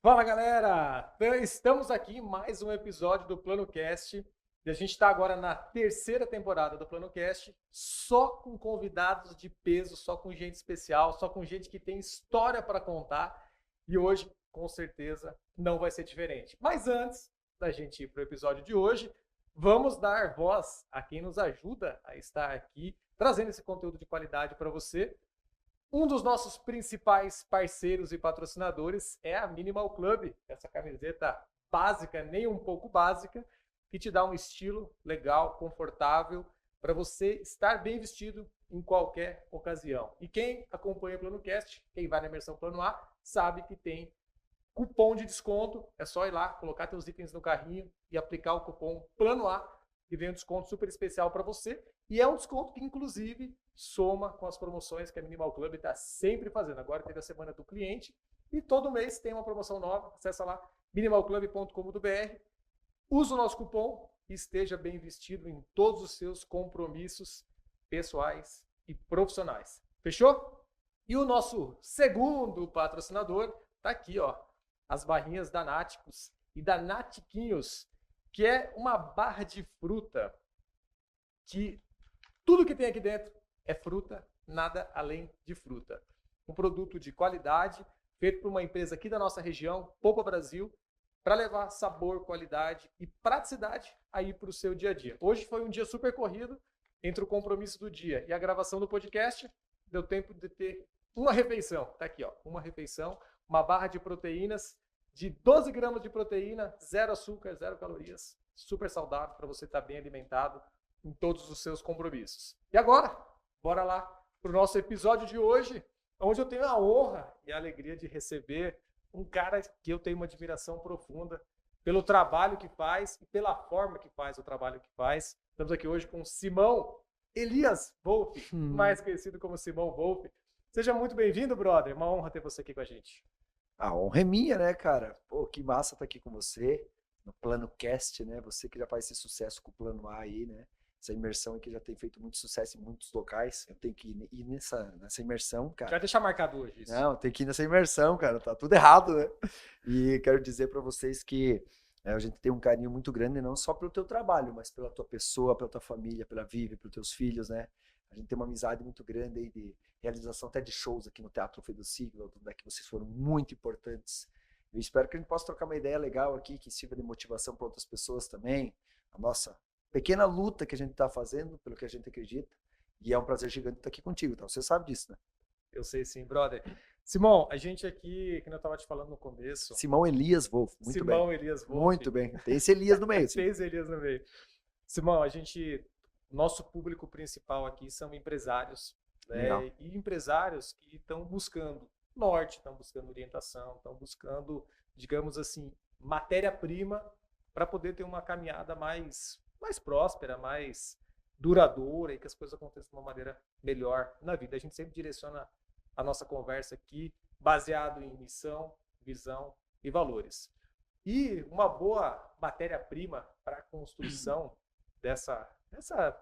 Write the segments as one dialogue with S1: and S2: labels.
S1: Fala galera! Estamos aqui em mais um episódio do PlanoCast e a gente está agora na terceira temporada do PlanoCast, só com convidados de peso, só com gente especial, só com gente que tem história para contar e hoje, com certeza, não vai ser diferente. Mas antes da gente ir para o episódio de hoje, vamos dar voz a quem nos ajuda a estar aqui trazendo esse conteúdo de qualidade para você. Um dos nossos principais parceiros e patrocinadores é a Minimal Club, essa camiseta básica, nem um pouco básica, que te dá um estilo legal, confortável, para você estar bem vestido em qualquer ocasião. E quem acompanha o PlanoCast, quem vai na imersão Plano A, sabe que tem cupom de desconto. É só ir lá, colocar seus itens no carrinho e aplicar o cupom Plano A, que vem um desconto super especial para você. E é um desconto que, inclusive, soma com as promoções que a Minimal Club está sempre fazendo. Agora teve a semana do cliente e todo mês tem uma promoção nova. Acessa lá minimalclub.com.br, usa o nosso cupom e esteja bem vestido em todos os seus compromissos pessoais e profissionais. Fechou? E o nosso segundo patrocinador está aqui, ó, as barrinhas da Náticos e da Natiquinhos, que é uma barra de fruta que tudo que tem aqui dentro é fruta, nada além de fruta. Um produto de qualidade, feito por uma empresa aqui da nossa região, Polpa Brasil, para levar sabor, qualidade e praticidade aí para o seu dia a dia. Hoje foi um dia super corrido, entre o compromisso do dia e a gravação do podcast, deu tempo de ter uma refeição. Tá aqui, ó, uma refeição, uma barra de proteínas, de 12 gramas de proteína, zero açúcar, zero calorias, super saudável para você estar bem alimentado em todos os seus compromissos. E agora, bora lá para o nosso episódio de hoje, onde eu tenho a honra e a alegria de receber um cara que eu tenho uma admiração profunda pelo trabalho que faz e pela forma que faz o trabalho que faz. Estamos aqui hoje com Simão Elias Wolff, mais conhecido como Simão Wolff. Seja muito bem-vindo, brother. Uma honra ter você aqui com a gente.
S2: A honra é minha, né, cara? Pô, que massa estar aqui com você no Plano Cast, né? Você que já faz esse sucesso com o Plano A aí, né? Essa imersão que já tem feito muito sucesso em muitos locais. Eu tenho que ir nessa imersão, cara.
S1: Vai deixar marcado hoje isso.
S2: Não, tem que ir nessa imersão, cara. Tá tudo errado, né? E quero dizer para vocês que a gente tem um carinho muito grande, não só pelo teu trabalho, mas pela tua pessoa, pela tua família, pela Vivi, pelos teus filhos, né? A gente tem uma amizade muito grande aí de realização até de shows aqui no Teatro Alfredo Siglo, que vocês foram muito importantes. Eu espero que a gente possa trocar uma ideia legal aqui, que sirva de motivação para outras pessoas também. A nossa pequena luta que a gente está fazendo, pelo que a gente acredita. E é um prazer gigante estar aqui contigo, tá? Você sabe disso, né?
S1: Eu sei sim, brother. Simão, a gente aqui, que eu estava te falando no começo.
S2: Simão Elias Wolff, muito bem.
S1: Simão Elias Wolff.
S2: Muito bem. Tem esse Elias no meio.
S1: Tem esse Elias no meio. Simão, nosso público principal aqui são empresários, né? E empresários que estão buscando norte, estão buscando orientação, estão buscando, digamos assim, matéria-prima para poder ter uma caminhada mais próspera, mais duradoura e que as coisas aconteçam de uma maneira melhor na vida. A gente sempre direciona a nossa conversa aqui baseado em missão, visão e valores. E uma boa matéria-prima para a construção dessa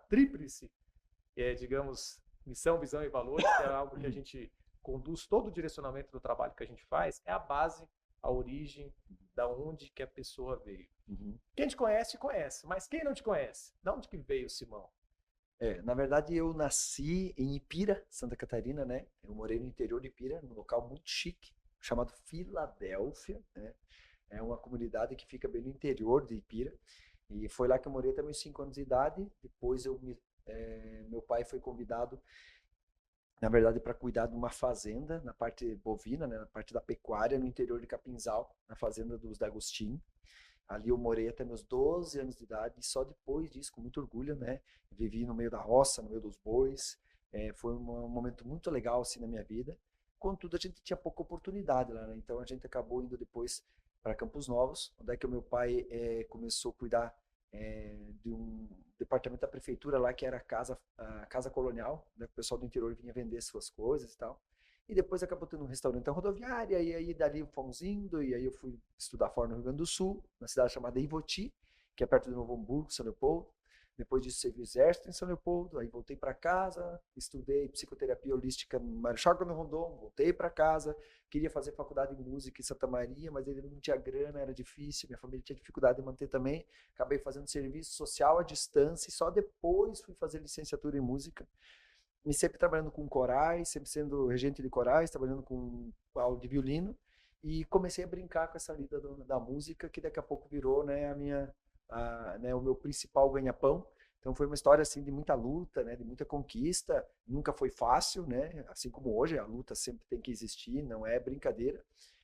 S1: tríplice, digamos, missão, visão e valores, que é algo que a gente conduz todo o direcionamento do trabalho que a gente faz, é a base, a origem, da onde que a pessoa veio. Quem te conhece, mas quem não te conhece? De onde que veio o Simão?
S2: Na verdade, eu nasci em Ipira, Santa Catarina, né? Eu morei no interior de Ipira, num local muito chique, chamado Filadélfia, né? É uma comunidade que fica bem no interior de Ipira. E foi lá que eu morei até meus 5 anos de idade. Depois meu pai foi convidado, na verdade, para cuidar de uma fazenda na parte bovina, né? Na parte da pecuária, no interior de Capinzal, na fazenda dos D'Agostinho. Ali eu morei até meus 12 anos de idade e só depois disso, com muito orgulho, né? Vivi no meio da roça, no meio dos bois. Foi um momento muito legal assim na minha vida. Contudo, a gente tinha pouca oportunidade lá, né? Então a gente acabou indo depois para Campos Novos, onde é que o meu pai começou a cuidar de um departamento da prefeitura lá, que era a casa colonial, né? O pessoal do interior vinha vender suas coisas e tal. E depois acabou tendo um restaurante na rodoviária, e aí dali fomos indo, e aí eu fui estudar fora no Rio Grande do Sul, na cidade chamada Ivoti, que é perto de Novo Hamburgo, São Leopoldo. Depois disso, servi o exército em São Leopoldo, aí voltei para casa, estudei psicoterapia holística no Marechal Cândido Rondon, voltei para casa, queria fazer faculdade de música em Santa Maria, mas ele não tinha grana, era difícil, minha família tinha dificuldade de manter também, acabei fazendo serviço social à distância e só depois fui fazer licenciatura em música, e sempre trabalhando com corais, sempre sendo regente de corais, trabalhando com aula de violino, e comecei a brincar com essa lida da música, que daqui a pouco virou, né, né, o meu principal ganha-pão. Então foi uma história assim de muita luta, né, de muita conquista. Nunca foi fácil, né? Assim como hoje, a luta sempre tem que existir, não é brincadeira.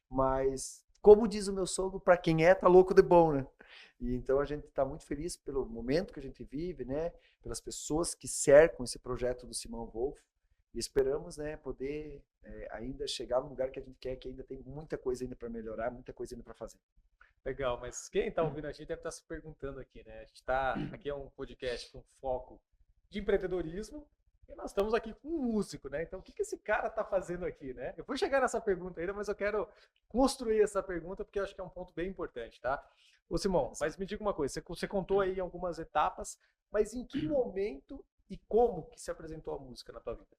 S2: Mas como diz o meu sogro, para quem tá louco de bom, né? E então a gente está muito feliz pelo momento que a gente vive, né? Pelas pessoas que cercam esse projeto do Simão Wolf. E esperamos, né, poder ainda chegar no lugar que a gente quer, que ainda tem muita coisa ainda para melhorar, muita coisa ainda para fazer.
S1: Legal, mas quem está ouvindo a gente deve estar se perguntando aqui, né? A gente está aqui é um podcast com foco de empreendedorismo e nós estamos aqui com um músico, né? Então, o que esse cara está fazendo aqui, né? Eu vou chegar nessa pergunta ainda, mas eu quero construir essa pergunta porque eu acho que é um ponto bem importante, tá? Ô, Simão, mas me diga uma coisa, você contou aí algumas etapas, mas em que momento e como que se apresentou a música na tua vida?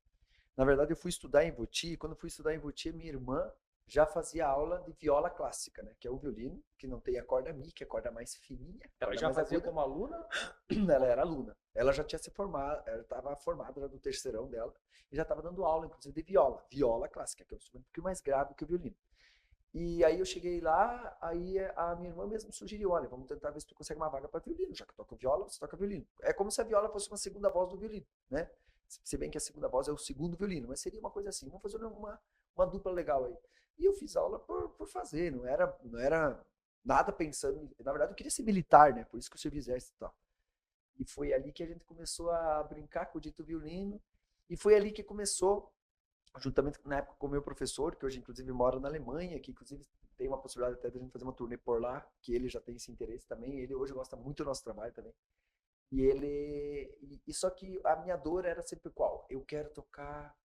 S2: Na verdade, eu fui estudar em Voti, e quando eu fui estudar em Voti, minha irmã já fazia aula de viola clássica, né? Que é o violino, que não tem a corda mi, que é a corda mais fininha.
S1: Ela já fazia como aluna?
S2: Ela era aluna. Ela já tinha se formado, ela estava formada já do terceirão dela, e já estava dando aula, inclusive, de viola clássica, que é um instrumento um pouquinho mais grave que o violino. E aí eu cheguei lá, aí a minha irmã mesmo sugeriu, olha, vamos tentar ver se tu consegue uma vaga para violino, já que eu toco viola, você toca violino. É como se a viola fosse uma segunda voz do violino, né? Se bem que a segunda voz é o segundo violino, mas seria uma coisa assim, vamos fazer uma dupla legal aí. E eu fiz aula por fazer, não era nada pensando, na verdade eu queria ser militar, né? Por isso que eu servi exército e tal. E foi ali que a gente começou a brincar com o dito violino, e foi ali que começou, juntamente na época com o meu professor, que hoje inclusive mora na Alemanha, que inclusive tem uma possibilidade até de a gente fazer uma turnê por lá, que ele já tem esse interesse também, ele hoje gosta muito do nosso trabalho também. E só que a minha dor era sempre qual? Eu quero tocar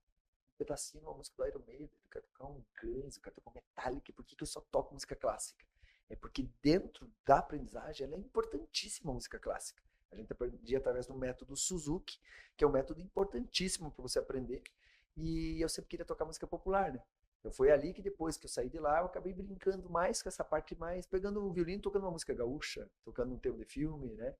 S2: um pedacinho, uma música do Iron Maiden, eu quero tocar um Guns, eu quero tocar um Metallica, por que eu só toco música clássica? É porque dentro da aprendizagem ela é importantíssima a música clássica. A gente aprendia através do método Suzuki, que é um método importantíssimo para você aprender, e eu sempre queria tocar música popular, né? Então foi ali que depois que eu saí de lá, eu acabei brincando mais com essa parte mais, pegando o violino, tocando uma música gaúcha, tocando um tema de filme, né?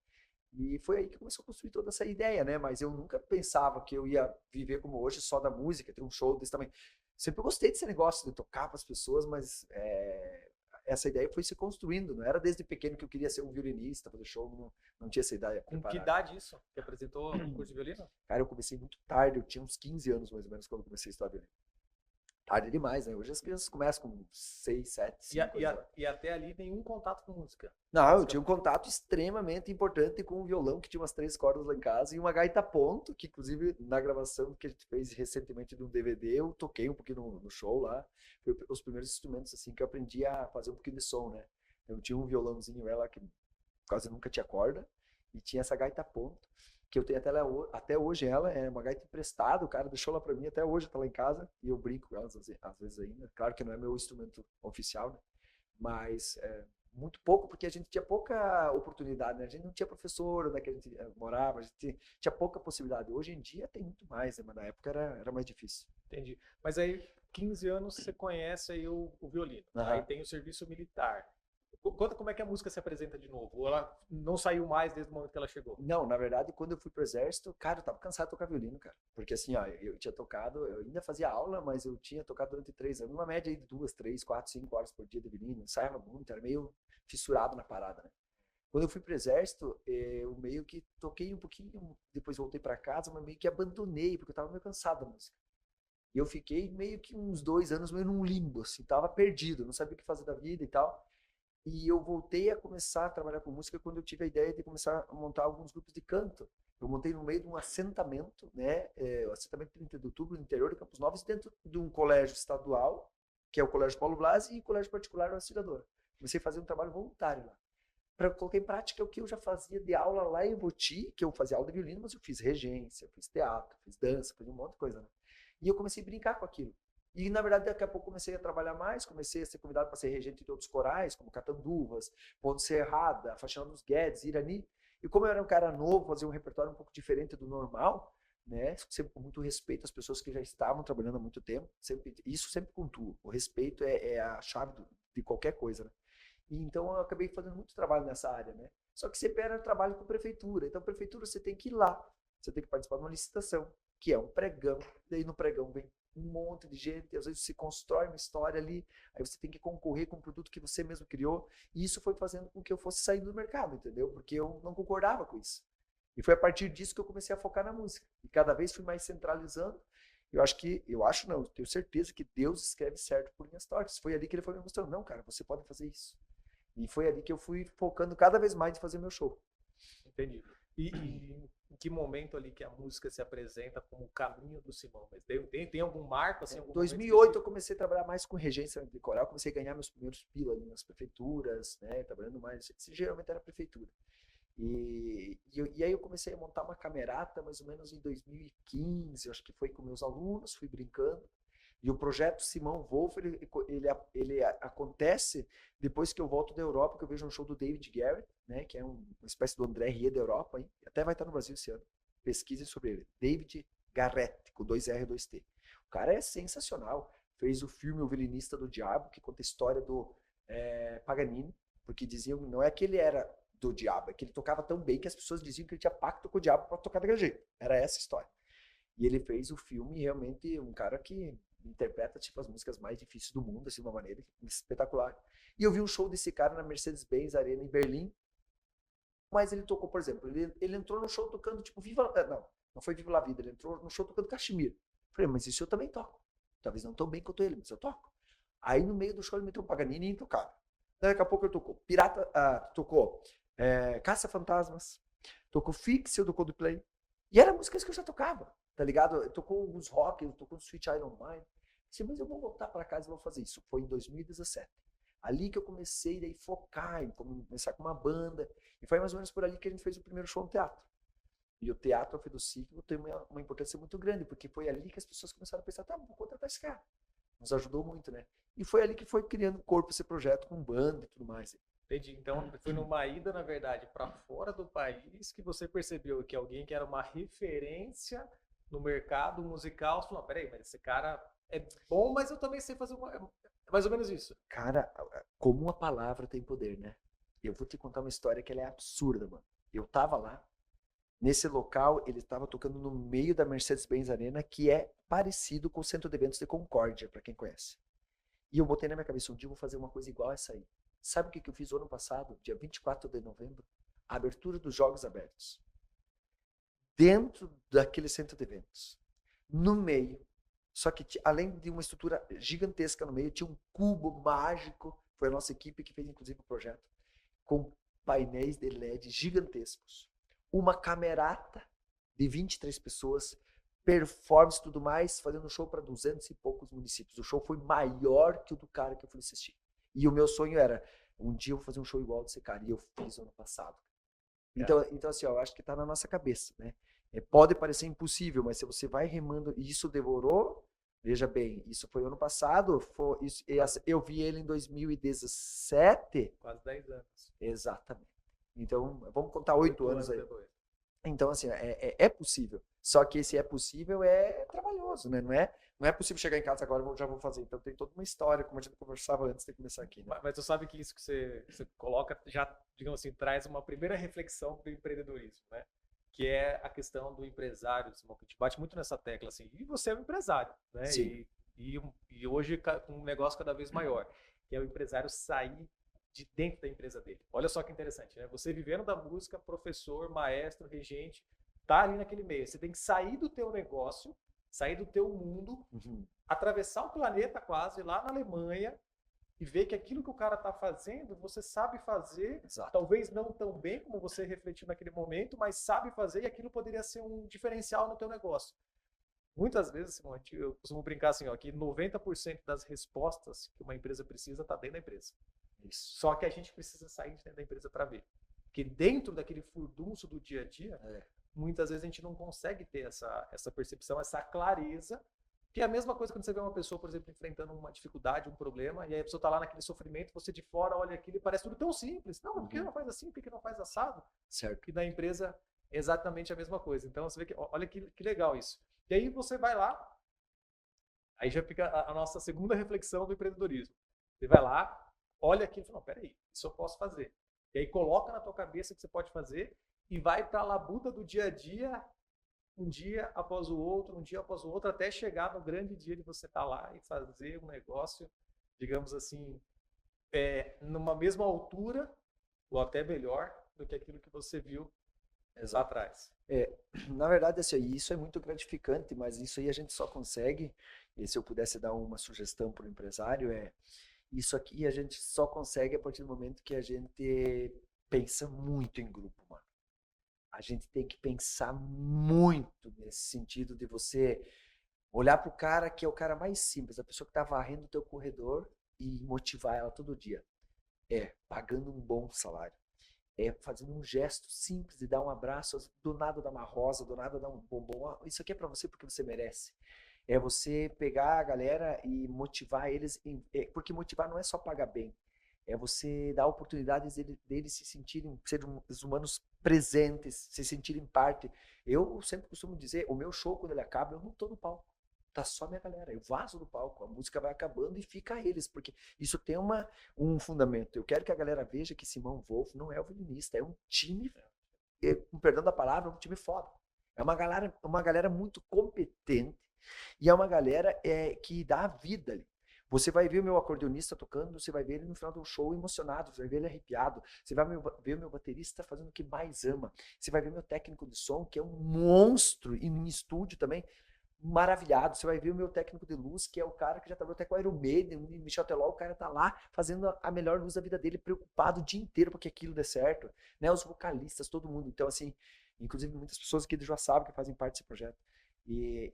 S2: E foi aí que começou a construir toda essa ideia, né? Mas eu nunca pensava que eu ia viver como hoje só da música, ter um show desse tamanho. Sempre gostei desse negócio de tocar para as pessoas, mas essa ideia foi se construindo. Não era desde pequeno que eu queria ser um violinista, fazer show, não tinha essa ideia
S1: Com
S2: preparada.
S1: que idade isso? Que apresentou um curso de violino?
S2: Cara, eu comecei muito tarde, eu tinha uns 15 anos mais ou menos quando eu comecei a estudar violino. Tarde demais, né? Hoje as crianças começam com 6, 7, 5 anos.
S1: E até ali nenhum contato com música?
S2: Não, eu tinha um contato extremamente importante com um violão que tinha umas 3 cordas lá em casa e uma gaita ponto, que inclusive na gravação que a gente fez recentemente de um DVD, eu toquei um pouquinho no show lá. Foi os primeiros instrumentos assim que eu aprendi a fazer um pouquinho de som, né? Eu tinha um violãozinho ela que quase nunca tinha corda e tinha essa gaita ponto, que eu tenho até hoje ela, é uma gaita emprestada, o cara deixou lá pra mim, até hoje tá lá em casa e eu brinco com ela às vezes ainda. Claro que não é meu instrumento oficial, né? Mas muito pouco, porque a gente tinha pouca oportunidade, né? A gente não tinha professor onde é que a gente morava, a gente tinha pouca possibilidade. Hoje em dia tem muito mais, né? Mas na época era mais difícil.
S1: Entendi. Mas aí, 15 anos, você conhece aí o violino. Aí tem o serviço militar. Conta como é que a música se apresenta de novo. Ou ela não saiu mais desde o momento que ela chegou?
S2: Não, na verdade, quando eu fui pro exército, cara, eu tava cansado de tocar violino, cara. Porque assim, ó, eu tinha tocado, eu ainda fazia aula, mas eu tinha tocado durante 3 anos, uma média aí de 2, 3, 4, 5 horas por dia de violino. Ensaiava muito, era meio fissurado na parada, né? Quando eu fui pro exército, eu meio que toquei um pouquinho, depois voltei pra casa, mas meio que abandonei, porque eu tava meio cansado da música. E eu fiquei meio que uns 2 anos meio num limbo, assim, tava perdido, não sabia o que fazer da vida e tal. E eu voltei a começar a trabalhar com música quando eu tive a ideia de começar a montar alguns grupos de canto. Eu montei no meio de um assentamento, né, o assentamento 30 de outubro, no interior de Campos Novos, dentro de um colégio estadual, que é o Colégio Paulo Blasi, e colégio particular o Auxiliadora. Comecei a fazer um trabalho voluntário lá, para colocar em prática o que eu já fazia de aula lá em Voti, que eu fazia aula de violino, mas eu fiz regência, eu fiz teatro, fiz dança, fiz um monte de coisa, né? E eu comecei a brincar com aquilo. E, na verdade, daqui a pouco comecei a trabalhar mais, comecei a ser convidado para ser regente de outros corais, como Catanduvas, Ponte Serrada, Faxinal dos Guedes, Irani. E como eu era um cara novo, fazia um repertório um pouco diferente do normal, né? Sempre com muito respeito às pessoas que já estavam trabalhando há muito tempo. Isso sempre pontua. O respeito é a chave de qualquer coisa, né? E então eu acabei fazendo muito trabalho nessa área, né? Só que sempre era trabalho com prefeitura. Então, prefeitura, você tem que ir lá. Você tem que participar de uma licitação, que é um pregão. Daí no pregão vem um monte de gente, às vezes se constrói uma história ali, aí você tem que concorrer com um produto que você mesmo criou, e isso foi fazendo com que eu fosse saindo do mercado, entendeu? Porque eu não concordava com isso. E foi a partir disso que eu comecei a focar na música. E cada vez fui mais centralizando. Eu tenho certeza que Deus escreve certo por linhas tortas. Foi ali que ele foi me mostrando, não, cara, você pode fazer isso. E foi ali que eu fui focando cada vez mais em fazer meu show.
S1: Entendi. E em que momento ali que a música se apresenta como o caminho do Simão? Mas tem algum marco? Assim,
S2: Em 2008 eu comecei a trabalhar mais com regência de coral, comecei a ganhar meus primeiros pila ali nas prefeituras, né, trabalhando mais, geralmente era prefeitura. E aí eu comecei a montar uma camerata mais ou menos em 2015, acho que foi com meus alunos, fui brincando. E o projeto Simão Wolf, ele acontece depois que eu volto da Europa, que eu vejo um show do David Garrett, né, que é uma espécie do André Rieu da Europa, hein? Até vai estar no Brasil esse ano. Pesquisem sobre ele. David Garrett, com 2R e 2T. O cara é sensacional. Fez o filme O Violinista do Diabo, que conta a história do Paganini, porque diziam, não é que ele era do diabo, é que ele tocava tão bem que as pessoas diziam que ele tinha pacto com o diabo para tocar daquele jeito. Era essa a história. E ele fez o filme, realmente, um cara que interpreta tipo as músicas mais difíceis do mundo, assim, de uma maneira espetacular. E eu vi um show desse cara na Mercedes-Benz Arena em Berlim, mas ele tocou, por exemplo, ele entrou no show tocando tipo não foi Viva la Vida, ele entrou no show tocando Kashmir. Falei, mas isso eu também toco. Talvez não tão bem quanto ele, mas eu toco. Aí no meio do show ele meteu um Paganini intocável. Daqui a pouco ele tocou tocou Caça-Fantasmas, tocou Fixie do Coldplay. E eram músicas que eu já tocava, tá ligado? Tocou os rock, tocou Sweet Iron Mind. Disse, mas eu vou voltar para casa e vou fazer isso. Foi em 2017. Ali que eu comecei daí focar, em começar com uma banda. E foi mais ou menos por ali que a gente fez o primeiro show no teatro. E o teatro Alfredo Ciclo tem uma importância muito grande, porque foi ali que as pessoas começaram a pensar, tá, vou contratar esse cara. Nos ajudou muito, né? E foi ali que foi criando corpo esse projeto com banda e tudo mais.
S1: Entendi. Então, foi numa ida, na verdade, para fora do país que você percebeu que alguém que era uma referência no mercado musical, você falou, peraí, mas esse cara é bom, mas eu também sei fazer uma... É mais ou menos isso.
S2: Cara, como uma palavra tem poder, né? Eu vou te contar uma história que ela é absurda, mano. Eu tava lá, nesse local, ele estava tocando no meio da Mercedes-Benz Arena, que é parecido com o Centro de Eventos de Concórdia, para quem conhece. E eu botei na minha cabeça, um dia eu vou fazer uma coisa igual a essa aí. Sabe o que eu fiz ano passado, dia 24 de novembro? A abertura dos Jogos Abertos. Dentro daquele centro de eventos. No meio. Só que além de uma estrutura gigantesca no meio, tinha um cubo mágico. Foi a nossa equipe que fez inclusive o projeto. Com painéis de LED gigantescos. Uma camerata de 23 pessoas. Performance e tudo mais. Fazendo show para 200 e poucos municípios. O show foi maior que o do cara que eu fui assistir. E o meu sonho era, um dia eu vou fazer um show igual desse cara. E eu fiz ano passado. Então assim, ó, eu acho que tá na nossa cabeça, né? Pode parecer impossível, mas se você vai remando, e isso demorou, veja bem, isso foi ano passado, eu vi ele em 2017.
S1: Quase 10 anos.
S2: Exatamente. Então, vamos contar 8 anos aí.
S1: Depois.
S2: Então, assim, é possível. Só que esse é possível é trabalhoso, né? Não é possível chegar em casa agora e já vou fazer. Então tem toda uma história, como a gente conversava antes de começar aqui. Né?
S1: Mas tu sabe que isso que você coloca já, digamos assim, traz uma primeira reflexão do empreendedorismo, né? Que é a questão do empresário, que a gente bate muito nessa tecla, assim, e você é um empresário, né?
S2: Sim.
S1: E hoje com um negócio cada vez maior, que é o empresário sair de dentro da empresa dele. Olha só que interessante, né? Você vivendo da música, professor, maestro, regente, tá ali naquele meio. Você tem que sair do teu negócio, sair do teu mundo, atravessar o planeta quase, lá na Alemanha, e ver que aquilo que o cara tá fazendo, você sabe fazer,
S2: Exato.
S1: talvez não tão bem como você refletiu naquele momento, mas sabe fazer, e aquilo poderia ser um diferencial no teu negócio. Muitas vezes, Simão, eu costumo brincar assim, ó, que 90% das respostas que uma empresa precisa tá dentro da empresa.
S2: Isso.
S1: Só que a gente precisa sair de dentro da empresa para ver. Porque dentro daquele furdunço do dia a dia, muitas vezes a gente não consegue ter essa percepção, essa clareza Que é a mesma coisa quando você vê uma pessoa, por exemplo, enfrentando uma dificuldade, um problema, e aí a pessoa está lá naquele sofrimento, você de fora olha aquilo e parece tudo tão simples. Não, por que não faz assim? Por que não faz assado?
S2: Certo.
S1: E na empresa é exatamente a mesma coisa. Então você vê que, olha que legal isso. E aí você vai lá, aí já fica a nossa segunda reflexão do empreendedorismo. Você vai lá, olha aquilo e fala, não, peraí, isso eu posso fazer. E aí coloca na tua cabeça que você pode fazer e vai para a labuta do dia a dia, um dia após o outro, um dia após o outro, até chegar no grande dia de você estar lá e fazer um negócio, digamos assim, numa mesma altura, ou até melhor, do que aquilo que você viu lá atrás.
S2: Na verdade, assim, isso é muito gratificante, mas isso aí a gente só consegue, e se eu pudesse dar uma sugestão para o empresário, isso aqui a gente só consegue a partir do momento que a gente pensa muito em grupo, mano. A gente tem que pensar muito nesse sentido de você olhar para o cara que é o cara mais simples, a pessoa que está varrendo o teu corredor e motivar ela todo dia. Pagando um bom salário. Fazendo um gesto simples de dar um abraço, do nada dar uma rosa, do nada dar um bombom. Isso aqui é para você porque você merece. É você pegar a galera e motivar eles, porque motivar não é só pagar bem. É você dar oportunidades deles se sentirem seres humanos presentes, se sentirem parte. Eu sempre costumo dizer, o meu show, quando ele acaba, eu não tô no palco. Tá só minha galera. Eu vazo do palco, a música vai acabando e fica eles, porque isso tem um fundamento. Eu quero que a galera veja que Simão Wolf não é o violinista, é um time, com perdão da palavra, um time foda. É uma galera muito competente e é uma galera que dá a vida ali. Você vai ver o meu acordeonista tocando, você vai ver ele no final do show emocionado, você vai ver ele arrepiado, você vai ver o meu baterista fazendo o que mais ama, você vai ver meu técnico de som, que é um monstro, em estúdio também, maravilhado. Você vai ver o meu técnico de luz, que é o cara que já trabalhou até com a Iron Maiden, o Michel Teló, o cara tá lá fazendo a melhor luz da vida dele, preocupado o dia inteiro para que aquilo dê certo, né? Os vocalistas, todo mundo. Então, assim, inclusive muitas pessoas aqui já sabem que fazem parte desse projeto. E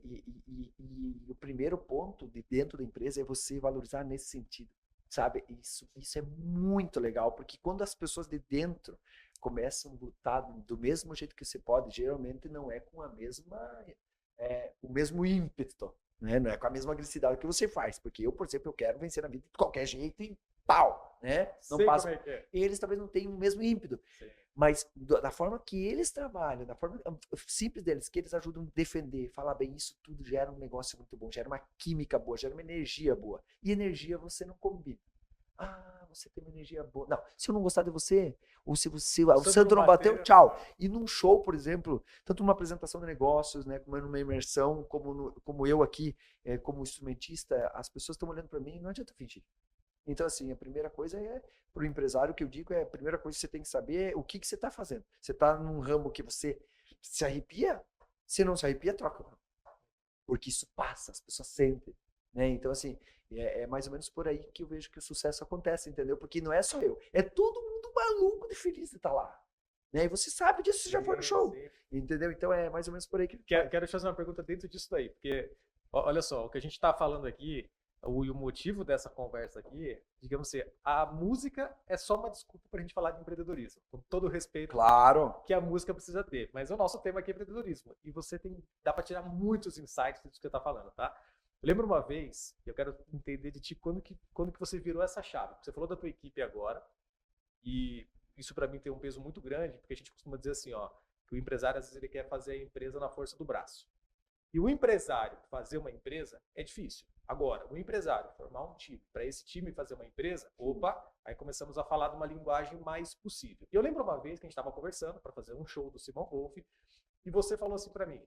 S2: o primeiro ponto de dentro da empresa é você valorizar nesse sentido, sabe? Isso é muito legal, porque quando as pessoas de dentro começam a lutar do mesmo jeito que você pode, geralmente não é com a mesma o mesmo ímpeto, né? Não é com a mesma agressividade que você faz, porque eu, por exemplo, eu quero vencer na vida de qualquer jeito e pau, né? Não passo. Eles talvez não tenham o mesmo ímpeto, mas da forma que eles trabalham, da forma simples deles, que eles ajudam a defender, falar bem, isso tudo gera um negócio muito bom, gera uma química boa, gera uma energia boa. E energia você não combina. Você tem uma energia boa. Não, se eu não gostar de você, ou se o santo não bateu, tchau. E num show, por exemplo, tanto numa apresentação de negócios, né, como numa imersão, como eu aqui, como instrumentista, as pessoas estão olhando para mim e não adianta fingir. Então, assim, a primeira coisa para o empresário, que eu digo, a primeira coisa que você tem que saber é o que você está fazendo. Você está num ramo que você se arrepia? Se não se arrepia, troca o ramo. Porque isso passa, as pessoas sentem. Né? Então, assim, é mais ou menos por aí que eu vejo que o sucesso acontece, entendeu? Porque não é só eu, é todo mundo maluco de feliz de estar lá. Né? E você sabe disso, você já foi no show. Sim. Entendeu? Então é mais ou menos por aí que...
S1: Quero te fazer uma pergunta dentro disso daí, porque, olha só, o que a gente está falando aqui, o motivo dessa conversa aqui, digamos assim, a música é só uma desculpa para a gente falar de empreendedorismo, com todo o respeito que a música precisa ter. Mas o nosso tema aqui é empreendedorismo, e dá para tirar muitos insights disso que você está falando, tá? Eu lembro uma vez, eu quero entender de ti, quando que você virou essa chave. Você falou da tua equipe agora, e isso para mim tem um peso muito grande, porque a gente costuma dizer assim, ó, que o empresário às vezes ele quer fazer a empresa na força do braço. E o empresário fazer uma empresa é difícil. Agora, o empresário formar um time, para esse time fazer uma empresa, aí começamos a falar de uma linguagem mais possível. E eu lembro uma vez que a gente estava conversando para fazer um show do Simão Wolf, e você falou assim para mim,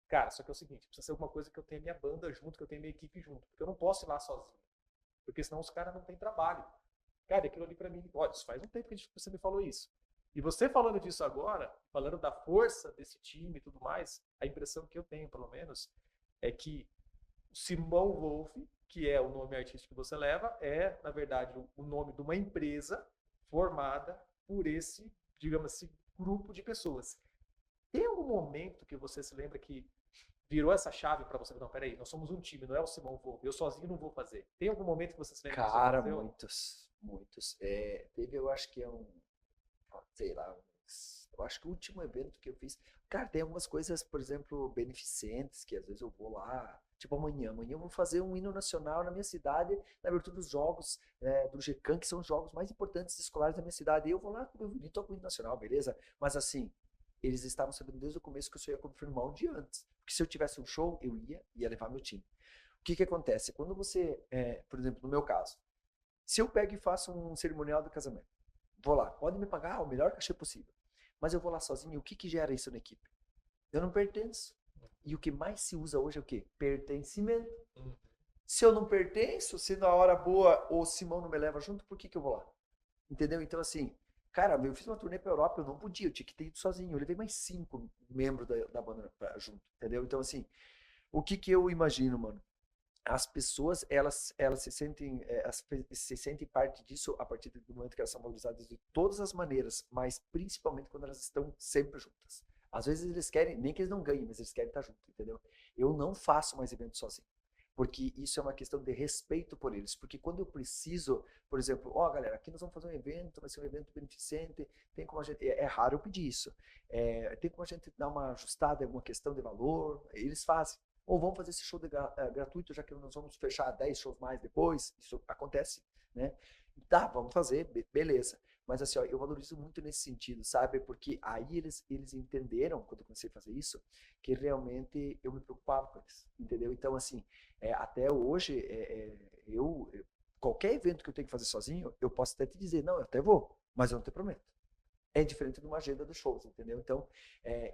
S1: cara, só que é o seguinte, precisa ser alguma coisa que eu tenha minha banda junto, que eu tenha minha equipe junto, porque eu não posso ir lá sozinho, porque senão os caras não têm trabalho. Cara, aquilo ali pra mim, olha, isso faz um tempo que você me falou isso. E você falando disso agora, falando da força desse time e tudo mais, a impressão que eu tenho, pelo menos, é que o Simão Wolf, que é o nome artístico que você leva, é, na verdade, o nome de uma empresa formada por esse, digamos assim, grupo de pessoas. Tem algum momento que você se lembra que virou essa chave para você? Não, peraí, nós somos um time, não é o Simão Wolf, eu sozinho não vou fazer. Tem algum momento que você se lembra?
S2: Cara, muitos. Teve, eu acho que sei lá, uns Eu acho que o último evento que eu fiz, cara, tem algumas coisas, por exemplo, beneficentes, que às vezes eu vou lá, tipo amanhã eu vou fazer um hino nacional na minha cidade, na abertura dos jogos do GCAM, que são os jogos mais importantes escolares da minha cidade. E eu vou lá com o meu violino, toco o hino nacional, beleza? Mas assim, eles estavam sabendo desde o começo que eu só ia confirmar um dia antes. Porque se eu tivesse um show, eu ia levar meu time. O que acontece? Quando você, por exemplo, no meu caso, se eu pego e faço um cerimonial do casamento, vou lá, pode me pagar o melhor cachê possível, mas eu vou lá sozinho, o que gera isso na equipe? Eu não pertenço. E o que mais se usa hoje é o quê? Pertencimento. Se eu não pertenço, se na hora boa o Simão não me leva junto, por que eu vou lá? Entendeu? Então, assim, cara, eu fiz uma turnê pra Europa, eu não podia, eu tinha que ter ido sozinho. Eu levei mais 5 membros da banda junto, entendeu? Então, assim, o que eu imagino, mano? As pessoas, elas se sentem parte disso a partir do momento que elas são valorizadas de todas as maneiras, mas principalmente quando elas estão sempre juntas. Às vezes eles querem, nem que eles não ganhem, mas eles querem estar juntos, entendeu? Eu não faço mais eventos sozinho, porque isso é uma questão de respeito por eles, porque quando eu preciso, por exemplo, galera, aqui nós vamos fazer um evento, vai ser um evento beneficente, tem como a gente, é raro eu pedir isso, tem como a gente dar uma ajustada em alguma questão de valor, eles fazem. Ou vamos fazer esse show gratuito, já que nós vamos fechar 10 shows mais depois. Isso acontece, né? Tá, vamos fazer, beleza. Mas assim, eu valorizo muito nesse sentido, sabe? Porque aí eles entenderam, quando eu comecei a fazer isso, que realmente eu me preocupava com eles, entendeu? Então, assim, até hoje, qualquer evento que eu tenho que fazer sozinho, eu posso até te dizer, não, eu até vou, mas eu não te prometo. É diferente de uma agenda dos shows, entendeu? Então,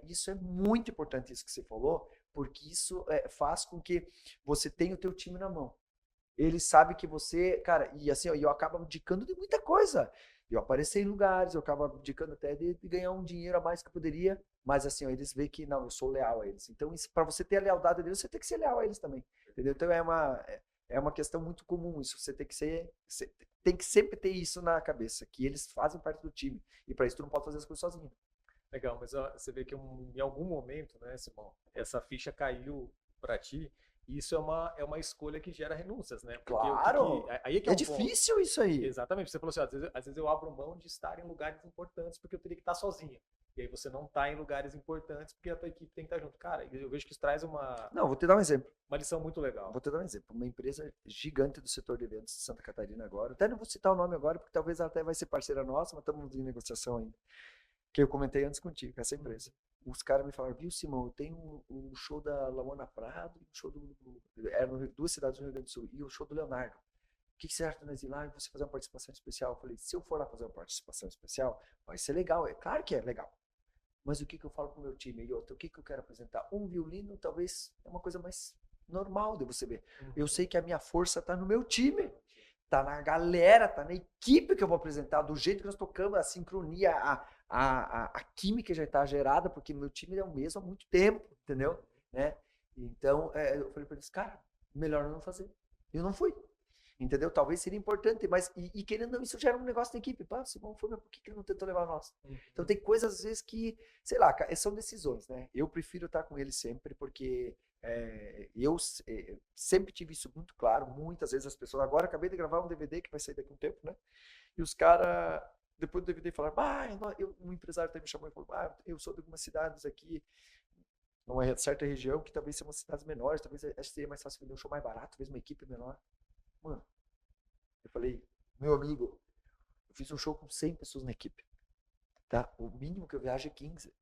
S2: isso é muito importante, isso que você falou, porque isso faz com que você tenha o teu time na mão. Ele sabe que você, cara, e assim, eu acabo abdicando de muita coisa. Eu apareci em lugares, eu acabo abdicando até de ganhar um dinheiro a mais que eu poderia, mas assim, eles veem que não, eu sou leal a eles. Então, para você ter a lealdade deles, você tem que ser leal a eles também, entendeu? Então, é uma questão muito comum isso. Você tem que tem que sempre ter isso na cabeça, que eles fazem parte do time. E para isso, tu não pode fazer as coisas sozinho.
S1: Legal, mas você vê que em algum momento, né, Simão, essa ficha caiu para ti, e isso é uma escolha que gera renúncias, né? Porque
S2: claro!
S1: aí é que
S2: é
S1: um
S2: difícil isso aí.
S1: Exatamente, você falou assim, às vezes eu abro mão de estar em lugares importantes porque eu teria que estar sozinho. E aí você não está em lugares importantes porque a tua equipe tem que estar junto. Cara, eu vejo que isso traz
S2: Não, vou te dar um exemplo.
S1: Uma lição muito legal.
S2: Vou te dar um exemplo. Uma empresa gigante do setor de eventos de Santa Catarina agora. Até não vou citar o nome agora, porque talvez ela até vai ser parceira nossa, mas estamos em negociação ainda. Que eu comentei antes contigo, essa empresa. Os caras me falaram, viu, Simão, eu tenho um show da Lamona Prado, um show eram 2 cidades do Rio Grande do Sul, e o show do Leonardo. O que você acha de nós ir lá e você fazer uma participação especial? Eu falei, se eu for lá fazer uma participação especial, vai ser legal. É claro que é legal. Mas o que eu falo pro meu time? E outro, o que eu quero apresentar? Um violino talvez é uma coisa mais normal de você ver. Eu sei que a minha força tá no meu time. Tá na galera, tá na equipe que eu vou apresentar, do jeito que nós tocamos, a sincronia, a química já está gerada, porque meu time é o mesmo há muito tempo, entendeu? Né? Então, eu falei para eles, cara, melhor não fazer. Eu não fui. Entendeu? Talvez seria importante, mas querendo não, isso gera um negócio da equipe. Pá, se não foi, mas por que ele não tentou levar nós? Então tem coisas às vezes que, sei lá, são decisões, né? Eu prefiro estar com ele sempre, porque eu sempre tive isso muito claro. Muitas vezes as pessoas, agora acabei de gravar um DVD que vai sair daqui a um tempo, né? E os caras, depois do DVD, falaram, um empresário até me chamou e falou, eu sou de algumas cidades aqui, numa certa região, que talvez sejam cidades menores, talvez acho que seria mais fácil vender um show mais barato, talvez uma equipe menor. Mano, eu falei, meu amigo, eu fiz um show com 100 pessoas na equipe, tá? O mínimo que eu viajo é 15.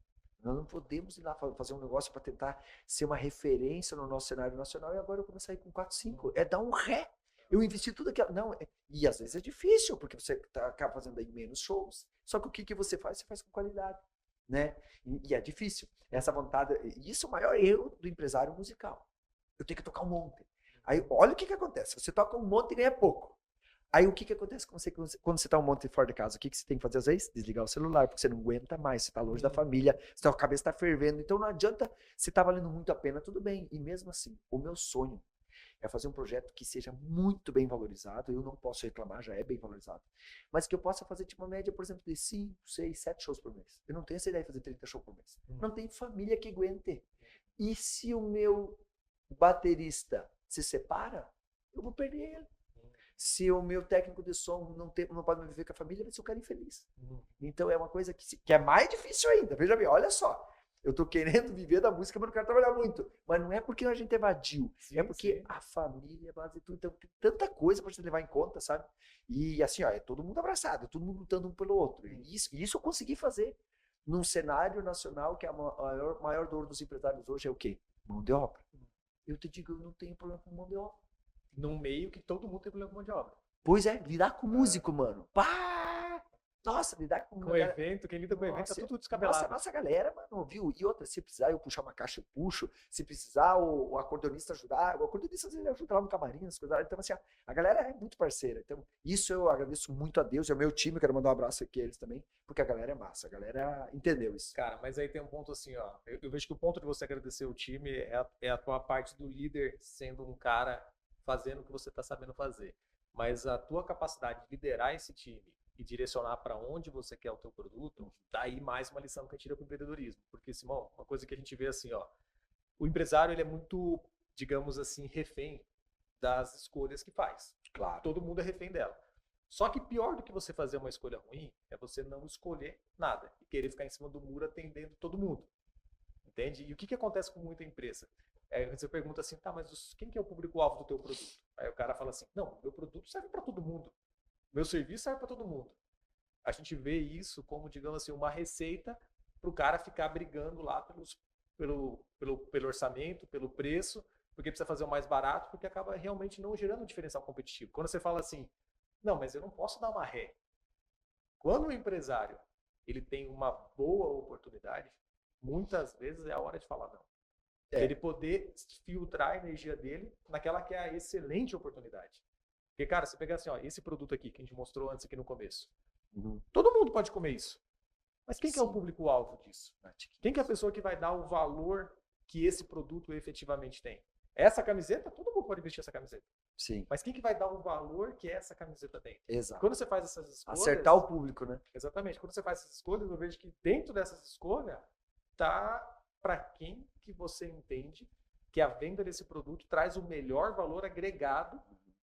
S2: Nós não podemos ir lá fazer um negócio para tentar ser uma referência no nosso cenário nacional e agora eu comecei a ir com 4, 5. É dar um ré. Eu investi tudo aquilo. Não, e às vezes é difícil, porque você acaba fazendo aí menos shows. Só que o que você faz? Você faz com qualidade, né? E é difícil. Essa vontade, isso é o maior erro do empresário musical. Eu tenho que tocar um monte. Aí, olha o que acontece. Você toca um monte e ganha pouco. Aí, o que acontece com você quando você tá um monte fora de casa? O que você tem que fazer às vezes? Desligar o celular, porque você não aguenta mais. Você tá longe da família, sua cabeça tá fervendo. Então, não adianta, se tá valendo muito a pena, tudo bem. E mesmo assim, o meu sonho é fazer um projeto que seja muito bem valorizado. Eu não posso reclamar, já é bem valorizado. Mas que eu possa fazer tipo uma média, por exemplo, de 5, 6, 7 shows por mês. Eu não tenho essa ideia de fazer 30 shows por mês. Não tem família que aguente. E se o meu baterista se separa, eu vou perder ele. Se o meu técnico de som não pode me viver com a família, vai ser um cara infeliz.
S1: Uhum.
S2: Então é uma coisa que é mais difícil ainda. Veja bem, olha só. Eu tô querendo viver da música, mas não quero trabalhar muito. Mas não é porque a gente é vadio.
S1: Sim,
S2: É porque
S1: sim.
S2: a família é base de tudo. Então tem tanta coisa pra gente levar em conta, sabe? E assim, ó, é todo mundo abraçado, é todo mundo lutando um pelo outro. E isso eu consegui fazer num cenário nacional que a maior dor dos empresários hoje é o quê? Mão de obra. Eu te digo, eu não tenho problema com mão de obra.
S1: Num meio que todo mundo tem problema com mão de obra.
S2: Pois é, lidar com músico, mano. Pá! Nossa, lidar com
S1: Com evento, quem lida com evento tá tudo descabelado.
S2: Nossa galera, mano, viu? E outra, se precisar eu puxar uma caixa, eu puxo. Se precisar o acordeonista ajudar, o acordeonista às vezes ajuda lá no camarim, as coisas. Então, assim, a galera é muito parceira. Então, isso eu agradeço muito a Deus e ao meu time, quero mandar um abraço aqui a eles também, porque a galera é massa, a galera entendeu isso.
S1: Cara, mas aí tem um ponto assim, ó. Eu vejo que o ponto de você agradecer o time é a tua parte do líder sendo um cara fazendo o que você tá sabendo fazer. Mas a tua capacidade de liderar esse time e direcionar para onde você quer o teu produto, daí mais uma lição que a gente tira com o empreendedorismo. Porque, Simão, uma coisa que a gente vê assim, ó, o empresário ele é muito, digamos assim, refém das escolhas que faz.
S2: Claro.
S1: Todo mundo é refém dela. Só que pior do que você fazer uma escolha ruim é você não escolher nada e querer ficar em cima do muro atendendo todo mundo. Entende? E o que acontece com muita empresa? Você pergunta assim, tá, mas quem que é o público-alvo do teu produto? Aí o cara fala assim, não, meu produto serve para todo mundo. Meu serviço serve para todo mundo. A gente vê isso como, digamos assim, uma receita para o cara ficar brigando lá pelo orçamento, pelo preço, porque precisa fazer o mais barato, porque acaba realmente não gerando um diferencial competitivo. Quando você fala assim, não, mas eu não posso dar uma ré. Quando o empresário ele tem uma boa oportunidade, muitas vezes é a hora de falar não. Ele poder filtrar a energia dele naquela que é a excelente oportunidade. Porque, cara, você pegar assim, ó, esse produto aqui que a gente mostrou antes aqui no começo. Todo mundo pode comer isso. Mas quem que é o público-alvo disso? Quem que é a pessoa que vai dar o valor que esse produto efetivamente tem? Essa camiseta, todo mundo pode vestir essa camiseta.
S2: Sim.
S1: Mas quem que vai dar o valor que essa camiseta tem?
S2: Exato.
S1: Quando você faz essas escolhas...
S2: Acertar o público, né?
S1: Exatamente. Quando você faz essas escolhas, eu vejo que dentro dessas escolhas tá para quem que você entende que a venda desse produto traz o melhor valor agregado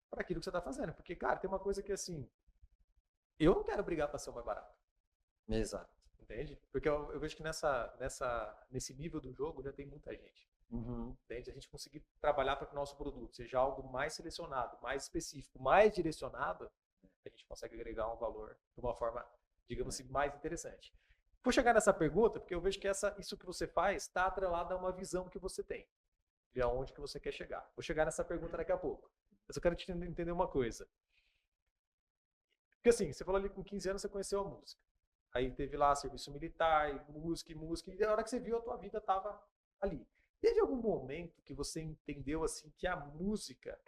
S1: para aquilo que você está fazendo. Porque, cara, tem uma coisa que assim, eu não quero brigar para ser o mais barato.
S2: Exato.
S1: Entende? Porque eu vejo que nesse nível do jogo já tem muita gente. Entende? A gente conseguir trabalhar para que o nosso produto seja algo mais selecionado, mais específico, mais direcionado, a gente consegue agregar um valor de uma forma, digamos assim, mais interessante. Vou chegar nessa pergunta, porque eu vejo que isso que você faz está atrelado a uma visão que você tem, de aonde que você quer chegar. Vou chegar nessa pergunta daqui a pouco. Mas eu quero te entender uma coisa. Porque assim, você falou ali com 15 anos você conheceu a música. Aí teve lá serviço militar, música, e na hora que você viu a tua vida estava ali. Teve algum momento que você entendeu assim que a música,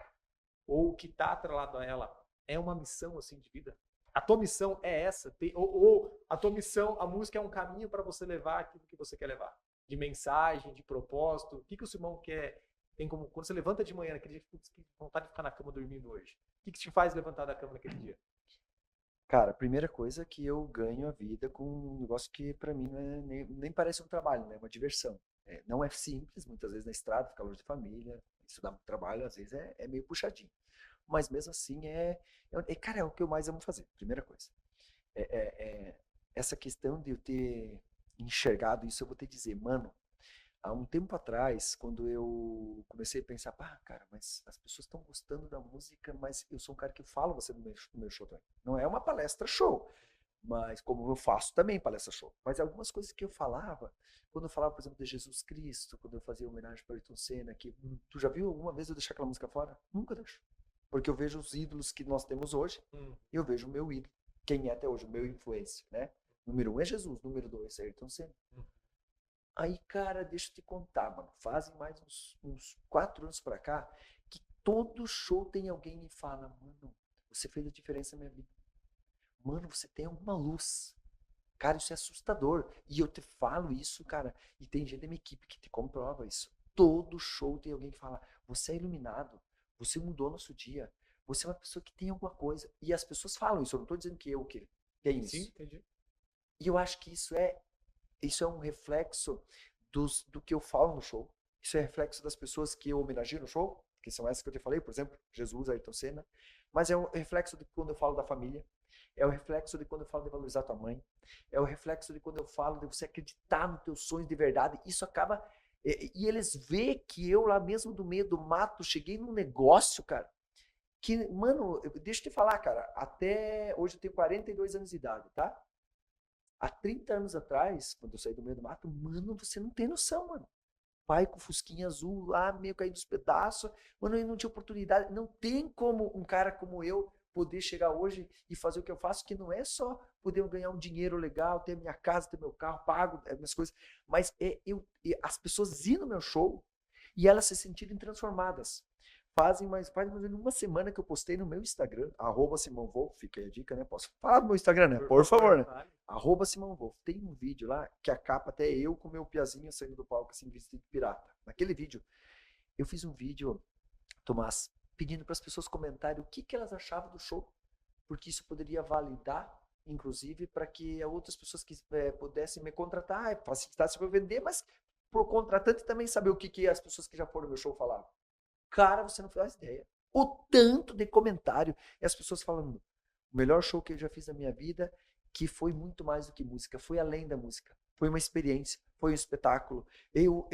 S1: ou o que está atrelado a ela, é uma missão assim de vida? A tua missão é essa? Ou a tua missão, a música é um caminho para você levar aquilo que você quer levar? De mensagem, de propósito? O que o Simão quer? Tem como, quando você levanta de manhã, naquele dia, putz, que vontade de ficar na cama dormindo hoje. O que te faz levantar da cama naquele dia?
S2: Cara, a primeira coisa é que eu ganho a vida com um negócio que pra mim não é, nem parece um trabalho, né? É uma diversão. Não é simples, muitas vezes na estrada, ficar longe de família, isso dá muito trabalho, às vezes é meio puxadinho. Mas mesmo assim, cara, é o que eu mais amo fazer, primeira coisa. Essa questão de eu ter enxergado isso, eu vou te dizer, mano, há um tempo atrás, quando eu comecei a pensar, pá, cara, mas as pessoas estão gostando da música, mas eu sou um cara que falo você no meu show também. Não é uma palestra show, mas como eu faço também palestra show. Mas algumas coisas que eu falava, quando eu falava, por exemplo, de Jesus Cristo, quando eu fazia homenagem para Ayrton Senna, que tu já viu alguma vez eu deixar aquela música fora? Nunca deixo. Porque eu vejo os ídolos que nós temos hoje, e eu vejo o meu ídolo, quem é até hoje, o meu influência, né? Número 1 é Jesus, número 2 é Ayrton Senna. Aí, cara, deixa eu te contar, mano. Fazem mais uns 4 anos pra cá que todo show tem alguém que fala, mano, você fez a diferença na minha vida. Mano, você tem alguma luz. Cara, isso é assustador. E eu te falo isso, cara, e tem gente da minha equipe que te comprova isso. Todo show tem alguém que fala, você é iluminado, você mudou nosso dia, você é uma pessoa que tem alguma coisa. E as pessoas falam isso, eu não tô dizendo que eu que tenho isso.
S1: Sim, entendi.
S2: E eu acho que isso é um reflexo do que eu falo no show. Isso é reflexo das pessoas que eu homenageio no show, que são essas que eu te falei, por exemplo, Jesus, Ayrton Senna. mas é o reflexo de quando eu falo da família, é o reflexo de quando eu falo de valorizar tua mãe, é o reflexo de quando eu falo de você acreditar nos teus sonhos de verdade. Isso acaba... E eles vê que eu lá mesmo do meio do mato, cheguei num negócio, cara, que, mano, deixa eu te falar, cara, até hoje eu tenho 42 anos de idade, tá? Há 30 anos atrás, quando eu saí do meio do mato, mano, você não tem noção, mano. Pai com fusquinha azul lá, meio caído dos pedaços. Mano, eu não tinha oportunidade. Não tem como um cara como eu poder chegar hoje e fazer o que eu faço, que não é só poder ganhar um dinheiro legal, ter minha casa, ter meu carro, pago, minhas coisas, mas as pessoas irem no meu show e elas se sentirem transformadas. Faz mais ou menos uma semana que eu postei no meu Instagram, @SimãoVolf, fica aí a dica, né? Posso falar do meu Instagram, né? Por favor, né? @SimãoVolf. Tem um vídeo lá que a capa até é eu com meu piazinho saindo do palco assim, vestido de pirata. Naquele vídeo, eu fiz um vídeo, Tomás, pedindo para as pessoas comentarem o que elas achavam do show, porque isso poderia validar, inclusive, para que outras pessoas que pudessem me contratar, facilitasse para eu vender, mas pro contratante também saber o que as pessoas que já foram no meu show falavam. Cara, você não faz ideia. O tanto de comentário e as pessoas falando, o melhor show que eu já fiz na minha vida, que foi muito mais do que música, foi além da música. Foi uma experiência, foi um espetáculo. Eu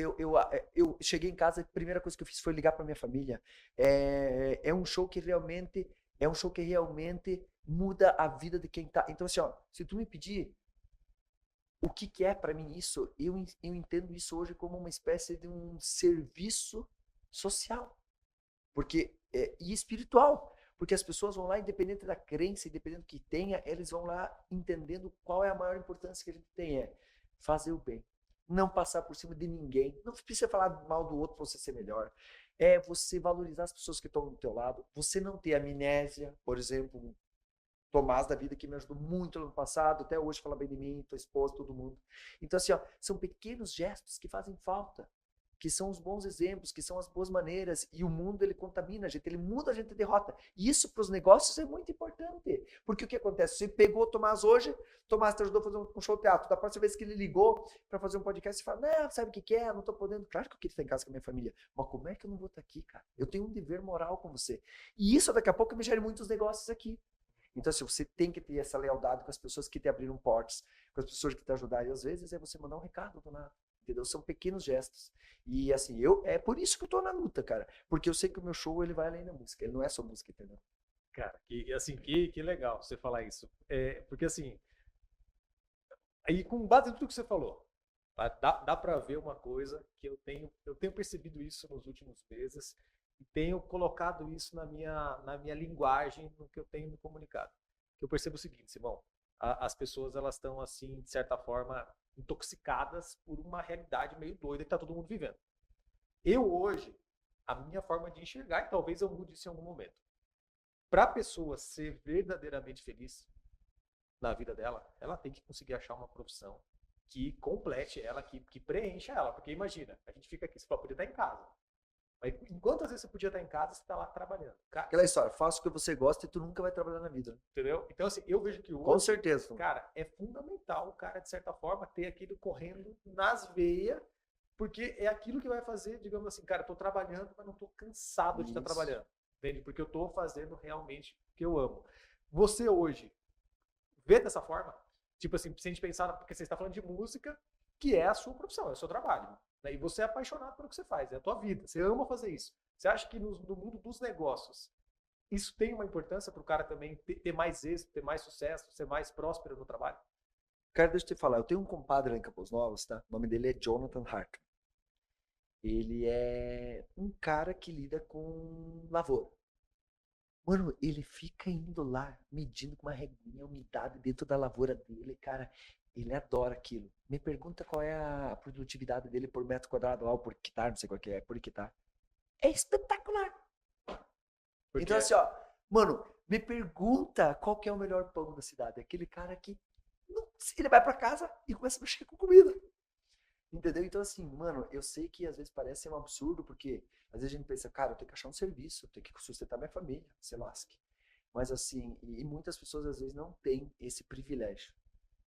S2: cheguei em casa, a primeira coisa que eu fiz foi ligar para minha família. É um show que realmente muda a vida de quem tá. Então assim, ó, se tu me pedir o que é para mim isso, eu entendo isso hoje como uma espécie de um serviço social. Porque e espiritual, porque as pessoas vão lá, independente da crença, independente do que tenha, eles vão lá entendendo qual é a maior importância que a gente tem, é fazer o bem, não passar por cima de ninguém, não precisa falar mal do outro para você ser melhor, é você valorizar as pessoas que estão do teu lado, você não ter amnésia, por exemplo, Tomás da vida que me ajudou muito no ano passado, até hoje fala bem de mim, tua esposa, todo mundo. Então assim, ó, são pequenos gestos que fazem falta, que são os bons exemplos, que são as boas maneiras, e o mundo ele contamina a gente, ele muda, a gente derrota. E isso para os negócios é muito importante, porque o que acontece? Você pegou o Tomás hoje, Tomás te ajudou a fazer um show teatro, da próxima vez que ele ligou para fazer um podcast, você fala, não, sabe o que é? Não tô podendo. Claro que eu queria estar em casa com a minha família, mas como é que eu não vou estar aqui, cara? Eu tenho um dever moral com você. E isso daqui a pouco me gera muitos negócios aqui. Então, assim, você tem que ter essa lealdade com as pessoas que te abriram portas, com as pessoas que te ajudaram. E às vezes é você mandar um recado do nada. Entendeu? São pequenos gestos. E assim, é por isso que eu tô na luta, cara. Porque eu sei que o meu show ele vai além da música. Ele não é só música, entendeu?
S1: Cara, que legal você falar isso. Porque assim, aí com base em tudo que você falou, tá? Dá para ver uma coisa que eu tenho percebido isso nos últimos meses e tenho colocado isso na minha linguagem, no que eu tenho me comunicado. Que eu percebo o seguinte, Simão, as pessoas elas estão assim, de certa forma, intoxicadas por uma realidade meio doida que está todo mundo vivendo. Eu hoje, a minha forma de enxergar, e talvez eu mude isso em algum momento, para a pessoa ser verdadeiramente feliz na vida dela, ela tem que conseguir achar uma profissão que complete ela, que preencha ela. Porque imagina, a gente fica aqui, você podia estar em casa. Mas enquanto às vezes você podia estar em casa, você está lá trabalhando. Cara,
S2: aquela história, faça o que você gosta e tu nunca vai trabalhar na vida.
S1: Entendeu? Então, assim, eu vejo que hoje,
S2: com certeza,
S1: cara, é fundamental o cara, de certa forma, ter aquilo correndo nas veias, porque é aquilo que vai fazer, digamos assim, cara, eu tô trabalhando, mas não tô cansado de estar trabalhando. Entende? Porque eu tô fazendo realmente o que eu amo. Você hoje vê dessa forma? Tipo assim, se a gente pensar, porque você está falando de música, que é a sua profissão, é o seu trabalho. Né? E você é apaixonado pelo que você faz, é a tua vida, você ama fazer isso. Você acha que no mundo dos negócios, isso tem uma importância para o cara também ter mais êxito, ter mais sucesso, ser mais próspero no trabalho?
S2: Cara, deixa eu te falar, eu tenho um compadre lá em Campos Novos, tá? O nome dele é Jonathan Hart. Ele é um cara que lida com lavoura. Mano, ele fica indo lá, medindo com uma reguinha a umidade dentro da lavoura dele, cara. Ele adora aquilo. Me pergunta qual é a produtividade dele por metro quadrado lá, ou por hectare, não sei qual que é, por hectare. É espetacular.
S1: Porque
S2: então assim, ó, mano, me pergunta qual que é o melhor pão da cidade. Aquele cara que ele vai pra casa e começa a mexer com comida. Entendeu? Então, assim, mano, eu sei que às vezes parece um absurdo, porque às vezes a gente pensa, cara, eu tenho que achar um serviço, eu tenho que sustentar minha família, se lasque. Mas assim, e muitas pessoas às vezes não têm esse privilégio,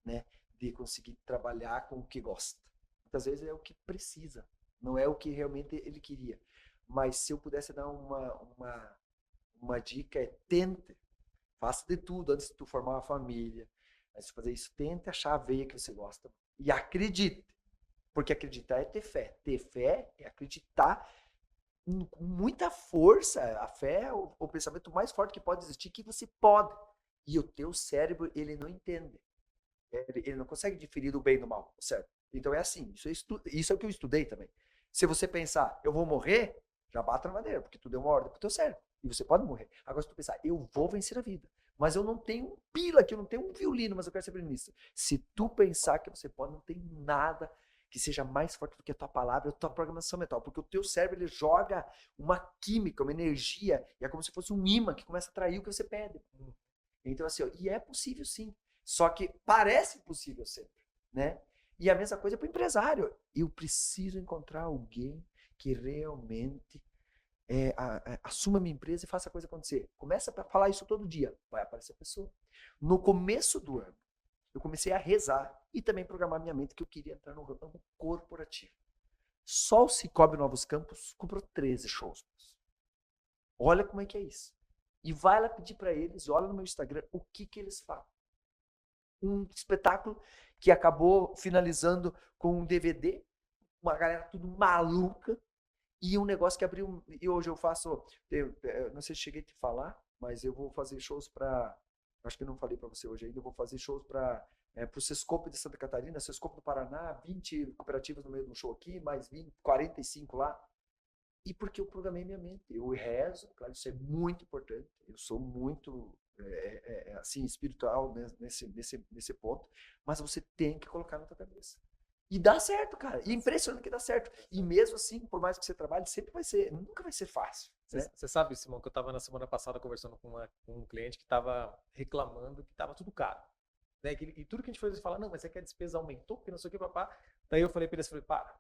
S2: né, de conseguir trabalhar com o que gosta. Muitas vezes é o que precisa, não é o que realmente ele queria. Mas se eu pudesse dar uma uma dica é tente. Faça de tudo antes de tu formar uma família. Antes de fazer isso, tente achar a veia que você gosta. E acredite. Porque acreditar é ter fé. Ter fé é acreditar com muita força. A fé é o pensamento mais forte que pode existir, que você pode. E o teu cérebro, ele não entende. Ele não consegue diferir do bem e do mal, certo? Então é assim, isso é o que eu estudei também. Se você pensar, eu vou morrer, já bata na madeira, porque tu deu uma ordem pro teu cérebro. E você pode morrer. Agora, se tu pensar, eu vou vencer a vida, mas eu não tenho um pila aqui, eu não tenho um violino, mas eu quero ser violinista. Se tu pensar que você pode, não tem nada que seja mais forte do que a tua palavra, a tua programação mental, porque o teu cérebro, ele joga uma química, uma energia, e é como se fosse um imã que começa a atrair o que você pede. Então, assim, ó, e é possível sim, só que parece impossível sempre, né? E a mesma coisa para o empresário. Eu preciso encontrar alguém que realmente assuma a minha empresa e faça a coisa acontecer. Começa a falar isso todo dia, vai aparecer a pessoa. No começo do ano, eu comecei a rezar e também programar minha mente que eu queria entrar no ramo corporativo. Só o Cicobi Novos Campos comprou 13 shows. Olha como é que é isso. E vai lá pedir para eles, olha no meu Instagram, o que eles falam. Um espetáculo que acabou finalizando com um DVD, uma galera tudo maluca, e um negócio que abriu. E hoje eu faço, não sei se cheguei a te falar, mas eu vou fazer shows para. Acho que eu não falei para você hoje ainda, eu vou fazer shows para o Sescope de Santa Catarina, Sescope do Paraná, 20 cooperativas no meio do show aqui, mais 20, 45 lá. E porque eu programei minha mente, eu rezo, claro, isso é muito importante, eu sou muito assim, espiritual nesse ponto, mas você tem que colocar na tua cabeça. E dá certo, cara, e é impressionante que dá certo. E mesmo assim, por mais que você trabalhe, sempre vai ser, nunca vai ser fácil.
S1: Você sabe, Simão, que eu estava na semana passada conversando com um cliente que estava reclamando que estava tudo caro. Né? E tudo que a gente fez, ele fala, não, mas é que a despesa aumentou, porque não sei o que, papá. Daí eu falei para ele, para,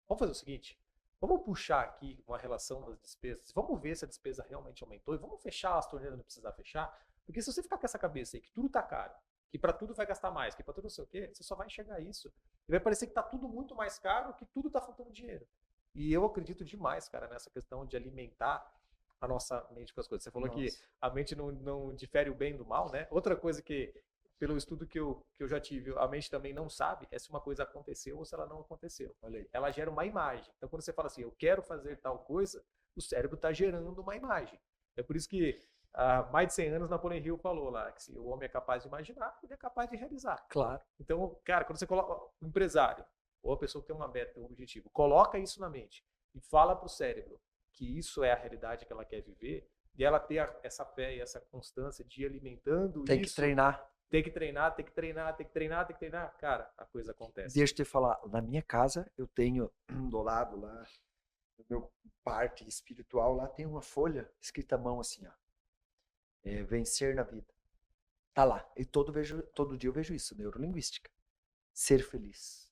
S1: vamos fazer o seguinte, vamos puxar aqui uma relação das despesas, vamos ver se a despesa realmente aumentou e vamos fechar as torneiras, não precisar fechar, porque se você ficar com essa cabeça aí que tudo tá caro, que para tudo vai gastar mais, que para tudo não sei o quê, você só vai enxergar isso. E vai parecer que tá tudo muito mais caro, que tudo tá faltando dinheiro. E eu acredito demais, cara, nessa questão de alimentar a nossa mente com as coisas. Você falou que a mente não difere o bem do mal, né? Outra coisa que, pelo estudo que eu já tive, a mente também não sabe é se uma coisa aconteceu ou se ela não aconteceu. Ela gera uma imagem. Então, quando você fala assim, eu quero fazer tal coisa, o cérebro está gerando uma imagem. É por isso que há mais de 100 anos Napoleão Hill falou lá que se o homem é capaz de imaginar, ele é capaz de realizar.
S2: Claro.
S1: Então, cara, quando você coloca um empresário ou a pessoa que tem uma meta, um objetivo, coloca isso na mente e fala para o cérebro que isso é a realidade que ela quer viver, e ela ter essa fé e essa constância de ir alimentando
S2: tem
S1: isso.
S2: Tem que treinar.
S1: Tem que treinar, tem que treinar, tem que treinar, tem que treinar. Cara, a coisa acontece.
S2: Deixa eu te falar, na minha casa eu tenho do lado lá, no meu parte espiritual, lá tem uma folha escrita à mão assim, ó. Vencer na vida. Tá lá. E todo dia eu vejo isso, neurolinguística. Ser feliz.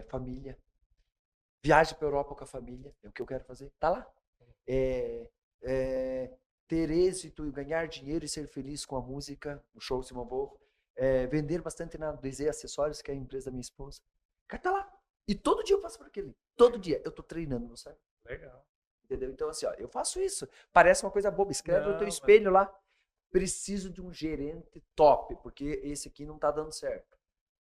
S2: Família. Viagem para a Europa com a família. É o que eu quero fazer. Tá lá. Ter êxito e ganhar dinheiro e ser feliz com a música, o show Simão Bolro. Vender bastante na DZ Acessórios, que é a empresa da minha esposa. Cara, tá lá. E todo dia eu passo por aquele. Todo dia eu tô treinando, não sabe?
S1: Legal.
S2: Entendeu? Então, assim, ó, eu faço isso. Parece uma coisa boba. Escreve no teu espelho lá. Preciso de um gerente top, porque esse aqui não tá dando certo.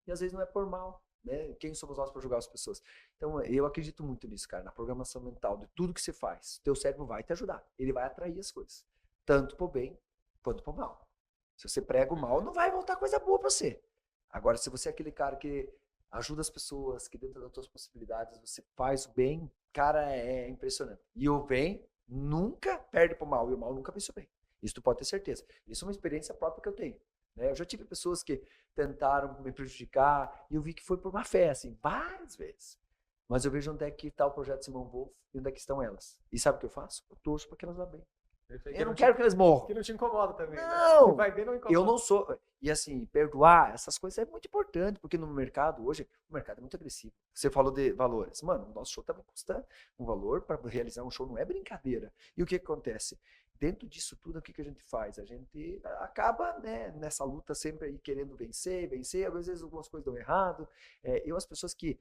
S2: E às vezes não é por mal, né? Quem somos nós para julgar as pessoas? Então, eu acredito muito nisso, cara, na programação mental, de tudo que você faz. Teu cérebro vai te ajudar. Ele vai atrair as coisas. Tanto pro bem, quanto pro mal. Se você prega o mal, não vai voltar coisa boa pra você. Agora, se você é aquele cara que ajuda as pessoas, que dentro das suas possibilidades você faz o bem, cara, é impressionante. E o bem nunca perde pro mal, e o mal nunca vence o bem. Isso tu pode ter certeza. Isso é uma experiência própria que eu tenho. Né? Eu já tive pessoas que tentaram me prejudicar, e eu vi que foi por má fé, assim, várias vezes. Mas eu vejo onde é que está o projeto Simão Wolf e onde é que estão elas. E sabe o que eu faço? Eu torço para que elas vá bem.
S1: Perfeito.
S2: Eu não quero que eles morram.
S1: Que não te incomoda também.
S2: Não!
S1: Né? Vai bem, não incomoda.
S2: Eu não sou. E assim, perdoar essas coisas é muito importante, porque no mercado hoje, o mercado é muito agressivo. Você falou de valores. Mano, o nosso show também custa um valor para realizar um show, não é brincadeira. E o que acontece? dentro disso tudo, o que a gente faz? A gente acaba, né, nessa luta sempre aí querendo vencer, às vezes algumas coisas dão errado. As pessoas que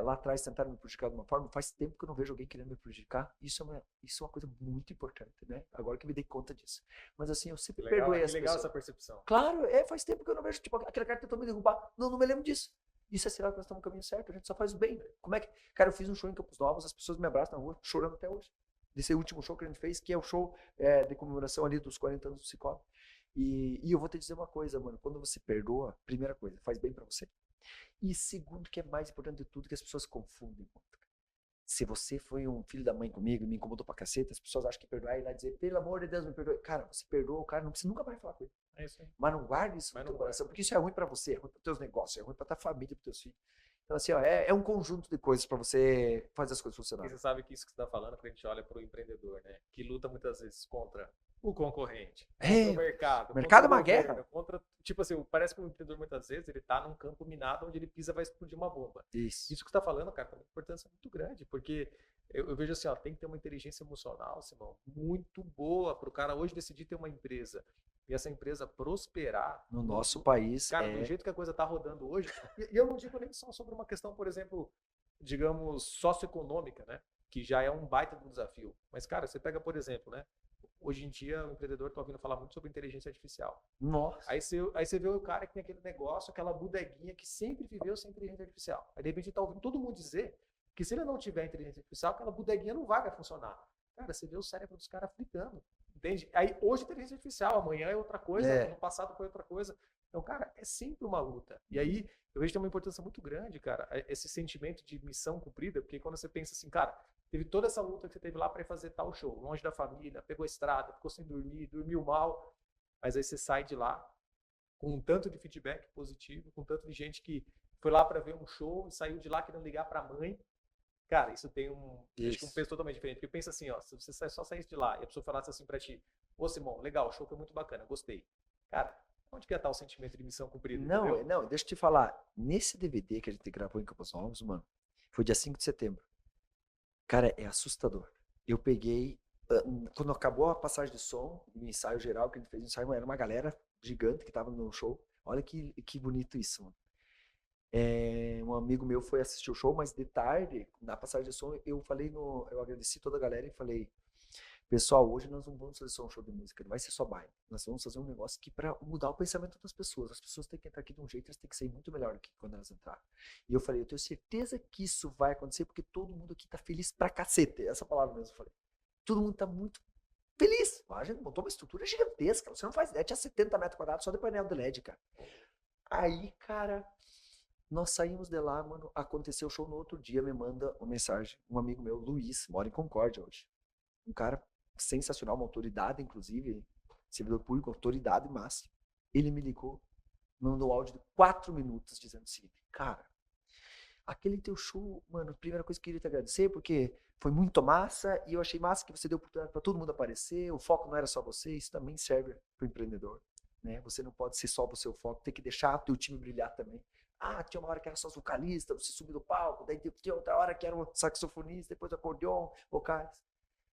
S2: lá atrás tentaram me prejudicar de uma forma, faz tempo que eu não vejo alguém querendo me prejudicar. Isso é uma coisa muito importante, né? Agora que eu me dei conta disso. Mas assim, eu sempre perdoei as pessoas.
S1: Legal essa percepção.
S2: Claro, faz tempo que eu não vejo, tipo, aquele cara tentou me derrubar. Não me lembro disso. Isso é sinal que nós estamos no caminho certo, a gente só faz o bem. Como é que... Cara, eu fiz um show em Campos Novos, as pessoas me abraçam na rua, chorando até hoje. Desse último show que a gente fez, que é o show de comemoração ali dos 40 anos do Cicobi. E eu vou te dizer uma coisa, mano, quando você perdoa, primeira coisa, faz bem pra você. E segundo, que é mais importante de tudo, que as pessoas confundem muito. Se você foi um filho da mãe comigo e me incomodou pra caceta, as pessoas acham que perdoar é ir lá dizer, pelo amor de Deus, me perdoe. Cara, você perdoa o cara, não precisa nunca mais falar com ele.
S1: É isso aí.
S2: Mas não guarde isso no teu coração, porque isso é ruim pra você, é ruim pros teus negócios, é ruim pra tua família, pros teus filhos. Então, assim, ó, é um conjunto de coisas pra você fazer as coisas funcionarem.
S1: E você sabe que isso que você tá falando, quando a gente olha pro empreendedor, né? Que luta muitas vezes contra o concorrente, contra o mercado.
S2: O mercado é uma
S1: governo,
S2: guerra.
S1: Contra, tipo assim, parece que o empreendedor muitas vezes ele tá num campo minado onde ele pisa vai explodir uma bomba.
S2: Isso.
S1: Isso que você tá falando, cara, tem uma importância muito grande, porque eu vejo assim, ó, tem que ter uma inteligência emocional, Simão, muito boa pro cara hoje decidir ter uma empresa. E essa empresa prosperar
S2: no nosso país.
S1: Cara, do jeito que a coisa tá rodando hoje. E eu não digo nem só sobre uma questão, por exemplo, digamos, socioeconômica, né? Que já é um baita do desafio. Mas, cara, você pega, por exemplo, né? Hoje em dia, o empreendedor tá ouvindo falar muito sobre inteligência artificial.
S2: Nossa.
S1: Aí você vê o cara que tem aquele negócio, aquela bodeguinha que sempre viveu sem inteligência artificial. Aí, de repente, tá ouvindo todo mundo dizer que se ele não tiver inteligência artificial, aquela bodeguinha não vai funcionar. Cara, você vê o cérebro dos caras fritando. Entende? Aí hoje inteligência artificial, amanhã é outra coisa, no passado foi outra coisa. Então, cara, é sempre uma luta. E aí eu vejo que tem uma importância muito grande, cara, esse sentimento de missão cumprida, porque quando você pensa assim, cara, teve toda essa luta que você teve lá para ir fazer tal show, longe da família, pegou a estrada, ficou sem dormir, dormiu mal, mas aí você sai de lá com um tanto de feedback positivo, com um tanto de gente que foi lá para ver um show e saiu de lá querendo ligar para a mãe. Cara, isso tem acho que um peso totalmente diferente. Porque pensa assim, ó, se você só saísse de lá e a pessoa falasse assim pra ti, ô Simão, legal, o show foi muito bacana, gostei. Cara, onde que ia estar o sentimento de missão cumprida?
S2: Não, deixa eu te falar. Nesse DVD que a gente gravou em Campos Novos, mano, foi dia 5 de setembro. Cara, é assustador. Eu peguei, quando acabou a passagem de som, no ensaio geral, que a gente fez o ensaio, era uma galera gigante que tava no show. Olha que bonito isso, mano. Um amigo meu foi assistir o show, mas de tarde, na passagem de som, eu agradeci toda a galera e falei, pessoal, hoje nós não vamos fazer só um show de música, não vai ser só baile. Nós vamos fazer um negócio aqui para mudar o pensamento das pessoas. As pessoas têm que entrar aqui de um jeito, elas têm que sair muito melhor do que quando elas entraram. E eu falei, eu tenho certeza que isso vai acontecer porque todo mundo aqui tá feliz pra cacete. Essa palavra mesmo eu falei. Todo mundo tá muito feliz. A gente montou uma estrutura gigantesca, você não faz ideia, tinha 70 metros quadrados só de painel de LED, cara. Aí, cara, nós saímos de lá, mano, aconteceu o show no outro dia, me manda uma mensagem, um amigo meu, Luiz, mora em Concórdia hoje. Um cara sensacional, uma autoridade, inclusive, servidor público, autoridade máxima. Ele me ligou, mandou áudio de 4 minutos dizendo o seguinte, cara, aquele teu show, mano, a primeira coisa que eu queria te agradecer, porque foi muito massa, e eu achei massa que você deu oportunidade para todo mundo aparecer, o foco não era só você, isso também serve para o empreendedor, né? Você não pode ser só o seu foco, tem que deixar o teu time brilhar também. Ah, tinha uma hora que era só vocalista, você subiu do palco, daí tinha outra hora que era um saxofonista, depois acordeon, vocais,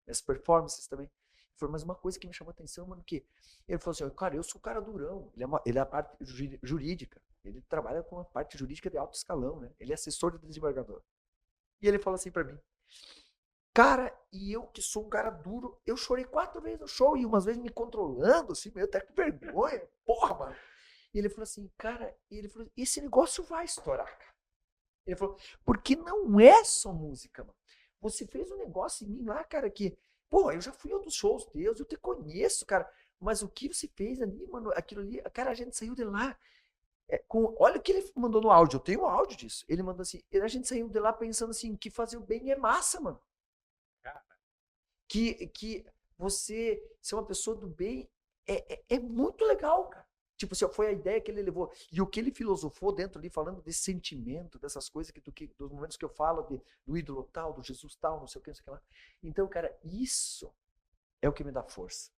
S2: as performances também. Foi mais uma coisa que me chamou a atenção, mano, que ele falou assim, cara, eu sou um cara durão, ele é a parte jurídica, ele trabalha com a parte jurídica de alto escalão, né? Ele é assessor de desembargador. E ele falou assim pra mim, cara, e eu que sou um cara duro, eu chorei 4 vezes no show e umas vezes me controlando, assim, meio até com vergonha, porra, mano. E ele falou assim, cara, esse negócio vai estourar, cara. Ele falou, porque não é só música, mano. Você fez um negócio em mim lá, cara, que, pô, eu já fui a outros shows teus, eu te conheço, cara, mas o que você fez ali, mano, aquilo ali, cara, a gente saiu de lá, olha o que ele mandou no áudio, eu tenho um áudio disso. Ele mandou assim, a gente saiu de lá pensando assim, que fazer o bem é massa, mano. Que você ser uma pessoa do bem é muito legal, cara. Tipo, assim, foi a ideia que ele levou. E o que ele filosofou dentro ali, falando desse sentimento, dessas coisas, dos momentos que eu falo, do ídolo tal, do Jesus tal, não sei o que, não sei o que lá. Então, cara, isso é o que me dá força.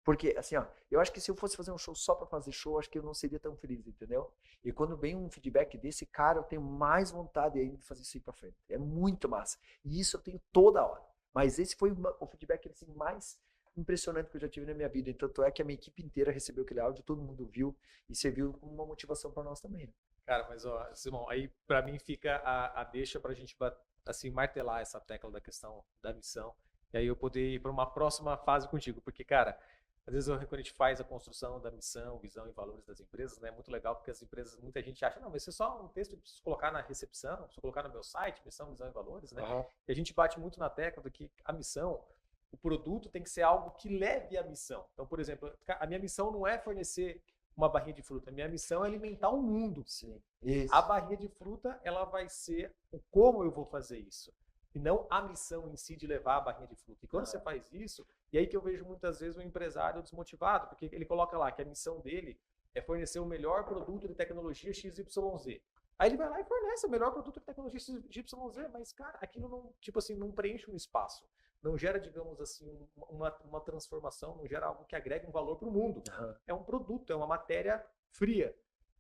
S2: Porque, assim, ó, eu acho que se eu fosse fazer um show só pra fazer show, acho que eu não seria tão feliz, entendeu? E quando vem um feedback desse, cara, eu tenho mais vontade ainda de fazer isso aí pra frente. É muito massa. E isso eu tenho toda hora. Mas esse foi o feedback assim, mais impressionante que eu já tive na minha vida. E tanto é que a minha equipe inteira recebeu aquele áudio, todo mundo viu e serviu como uma motivação para nós também. Né?
S1: Cara, mas ó, Simão, aí pra mim fica a deixa pra gente assim, martelar essa tecla da questão da missão. E aí eu poder ir para uma próxima fase contigo. Porque, cara, às vezes quando a gente faz a construção da missão, visão e valores das empresas, né, é muito legal porque as empresas, muita gente acha, não, mas isso é só um texto que eu preciso colocar na recepção, preciso colocar no meu site, missão, visão e valores, né?
S2: Uhum.
S1: E a gente bate muito na tecla do que a missão, o produto tem que ser algo que leve a missão. Então, por exemplo, a minha missão não é fornecer uma barrinha de fruta, a minha missão é alimentar o mundo.
S2: Sim. Isso.
S1: A barrinha de fruta, ela vai ser o como eu vou fazer isso. E não a missão em si de levar a barrinha de fruta. E quando você faz isso, e aí que eu vejo muitas vezes o empresário desmotivado, porque ele coloca lá que a missão dele é fornecer o melhor produto de tecnologia XYZ. Aí ele vai lá e fornece o melhor produto de tecnologia XYZ, mas, cara, aquilo não, tipo assim, não preenche um espaço. Não gera, digamos assim, uma transformação, não gera algo que agregue um valor para o mundo.
S2: Uhum.
S1: É um produto, é uma matéria fria.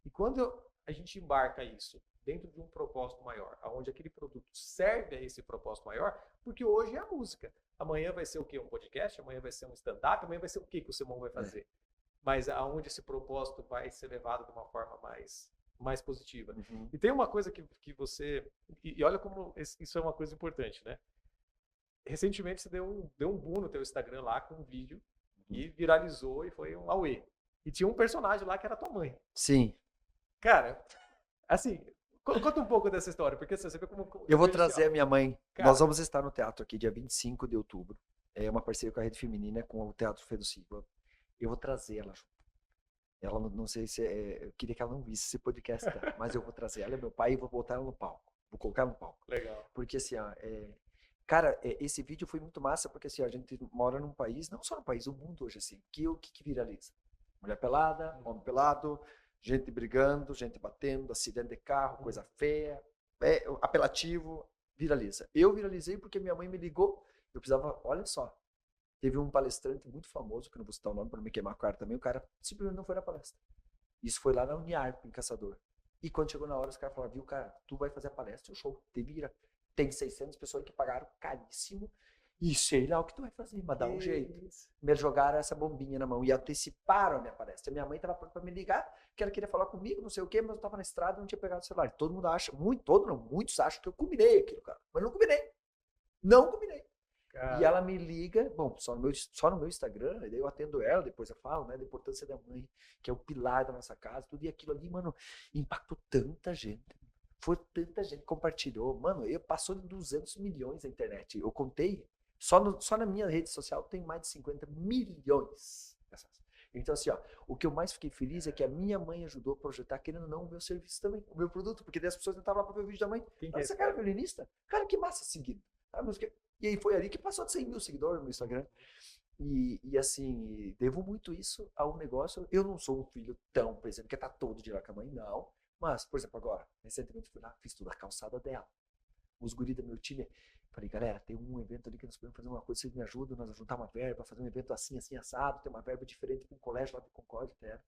S1: E quando a gente embarca isso dentro de um propósito maior, onde aquele produto serve a esse propósito maior, porque hoje é a música. Amanhã vai ser o quê? Um podcast? Amanhã vai ser um stand-up? Amanhã vai ser o quê que o Simão vai fazer? Mas aonde esse propósito vai ser levado de uma forma mais positiva.
S2: Uhum.
S1: E tem uma coisa que você... E olha como isso é uma coisa importante, né? Recentemente você deu um boom no teu Instagram lá com um vídeo e viralizou e foi um auê. E tinha um personagem lá que era tua mãe.
S2: Sim.
S1: Cara, assim, conta um pouco dessa história, porque você vê como...
S2: Eu vou trazer a minha mãe.
S1: Cara,
S2: nós vamos estar no teatro aqui dia 25 de outubro. É uma parceria com a Rede Feminina, com o Teatro Fedo Silva. Eu vou trazer ela junto. Ela não sei se eu queria que ela não visse esse podcast, tá? Mas eu vou trazer ela, meu pai, e vou botar ela no palco. Vou colocar ela no palco.
S1: Legal.
S2: Porque assim, ó, cara, esse vídeo foi muito massa, porque assim, ó, a gente mora num país, não só no país, o mundo hoje, assim, o que viraliza? Mulher pelada, homem pelado, gente brigando, gente batendo, acidente de carro, coisa feia, apelativo, viraliza. Eu viralizei porque minha mãe me ligou, eu precisava, olha só, teve um palestrante muito famoso, que eu não vou citar o nome para não me queimar a cara também, o cara simplesmente não foi na palestra. Isso foi lá na Uniarp, em Caçador. E quando chegou na hora, os caras falaram, viu, cara, tu vai fazer a palestra, o show, te vira. Tem 600 pessoas que pagaram caríssimo e sei lá o que tu vai fazer, mas dá um jeito. Me jogaram essa bombinha na mão e anteciparam a minha palestra. Minha mãe estava pronta para me ligar, que ela queria falar comigo, não sei o quê, mas eu estava na estrada e não tinha pegado o celular. Todo mundo acha, muitos acham que eu combinei aquilo, cara. Mas não combinei. Não combinei. Cara. E ela me liga, bom, só no meu Instagram, daí eu atendo ela, depois eu falo, né, da importância da mãe, que é o pilar da nossa casa, tudo, e aquilo ali, mano, impactou tanta gente. Foi tanta gente que compartilhou. Mano, passou de 200 milhões na internet. Eu contei, só na minha rede social tem mais de 50 milhões. Então, assim, ó, o que eu mais fiquei feliz é que a minha mãe ajudou a projetar, querendo ou não, o meu serviço também, o meu produto, porque daí as pessoas não estavam lá para ver o vídeo da mãe. Essa cara é violinista? Cara, que massa seguido. E aí foi ali que passou de 100 mil seguidores no Instagram. E assim, devo muito isso a um negócio. Eu não sou um filho tão, por exemplo, que tá todo dia lá com a mãe, não. Mas, por exemplo, agora, recentemente fui lá, fiz toda a calçada dela. Os guris do meu time, falei, galera, tem um evento ali que nós podemos fazer uma coisa, vocês me ajudam, nós juntar uma verba, fazer um evento assim, assim, assado, tem uma verba diferente com um colégio lá de Concórdia, até.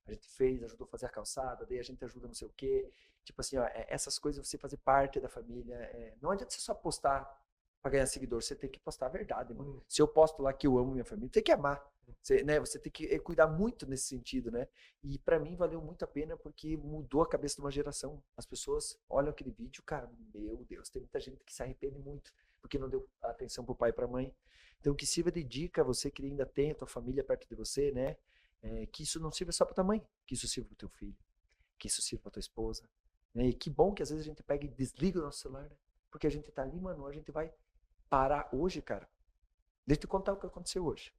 S2: A gente fez, ajudou a fazer a calçada, daí a gente ajuda não sei o quê. Tipo assim, ó, essas coisas, você fazer parte da família, não adianta você só postar para ganhar seguidor, você tem que postar a verdade, mano. Se eu posto lá que eu amo minha família, tem que amar. Você tem que cuidar muito nesse sentido, né? E para mim valeu muito a pena porque mudou a cabeça de uma geração. As pessoas olham aquele vídeo, cara, meu Deus, tem muita gente que se arrepende muito porque não deu atenção pro pai e pra mãe. Então que sirva de dica você que ainda tem a tua família perto de você, né? Que isso não sirva só para tua mãe, que isso sirva pro teu filho, que isso sirva pra tua esposa. Né? E que bom que às vezes a gente pega e desliga o nosso celular, né? Porque a gente tá ali, mano, a gente vai parar hoje, cara. Deixa eu te contar o que aconteceu hoje.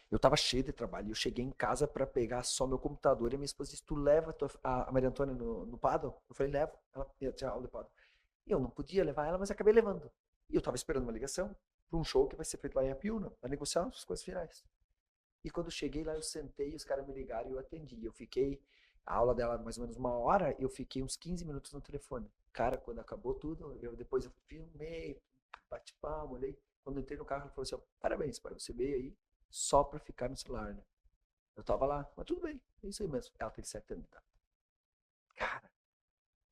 S2: Eu tava cheio de trabalho. Eu cheguei em casa para pegar só meu computador e a minha esposa disse, tu leva a Maria Antônia no paddle? Eu falei, levo. Ela tinha aula de paddle. E eu não podia levar ela, mas acabei levando. E eu tava esperando uma ligação para um show que vai ser feito lá em Apiúna, para negociar as coisas finais. E quando eu cheguei lá, eu sentei, os caras me ligaram e eu atendi. Eu fiquei, a aula dela mais ou menos 1 hora, eu fiquei uns 15 minutos no telefone. Cara, quando acabou tudo, depois eu filmei, bati palma, olhei. Quando eu entrei no carro, ele falou assim, ó, parabéns, pai, você veio aí só pra ficar no celular, né? Eu tava lá, mas tudo bem, é isso aí mesmo. Ela tem 7 anos de idade. Cara,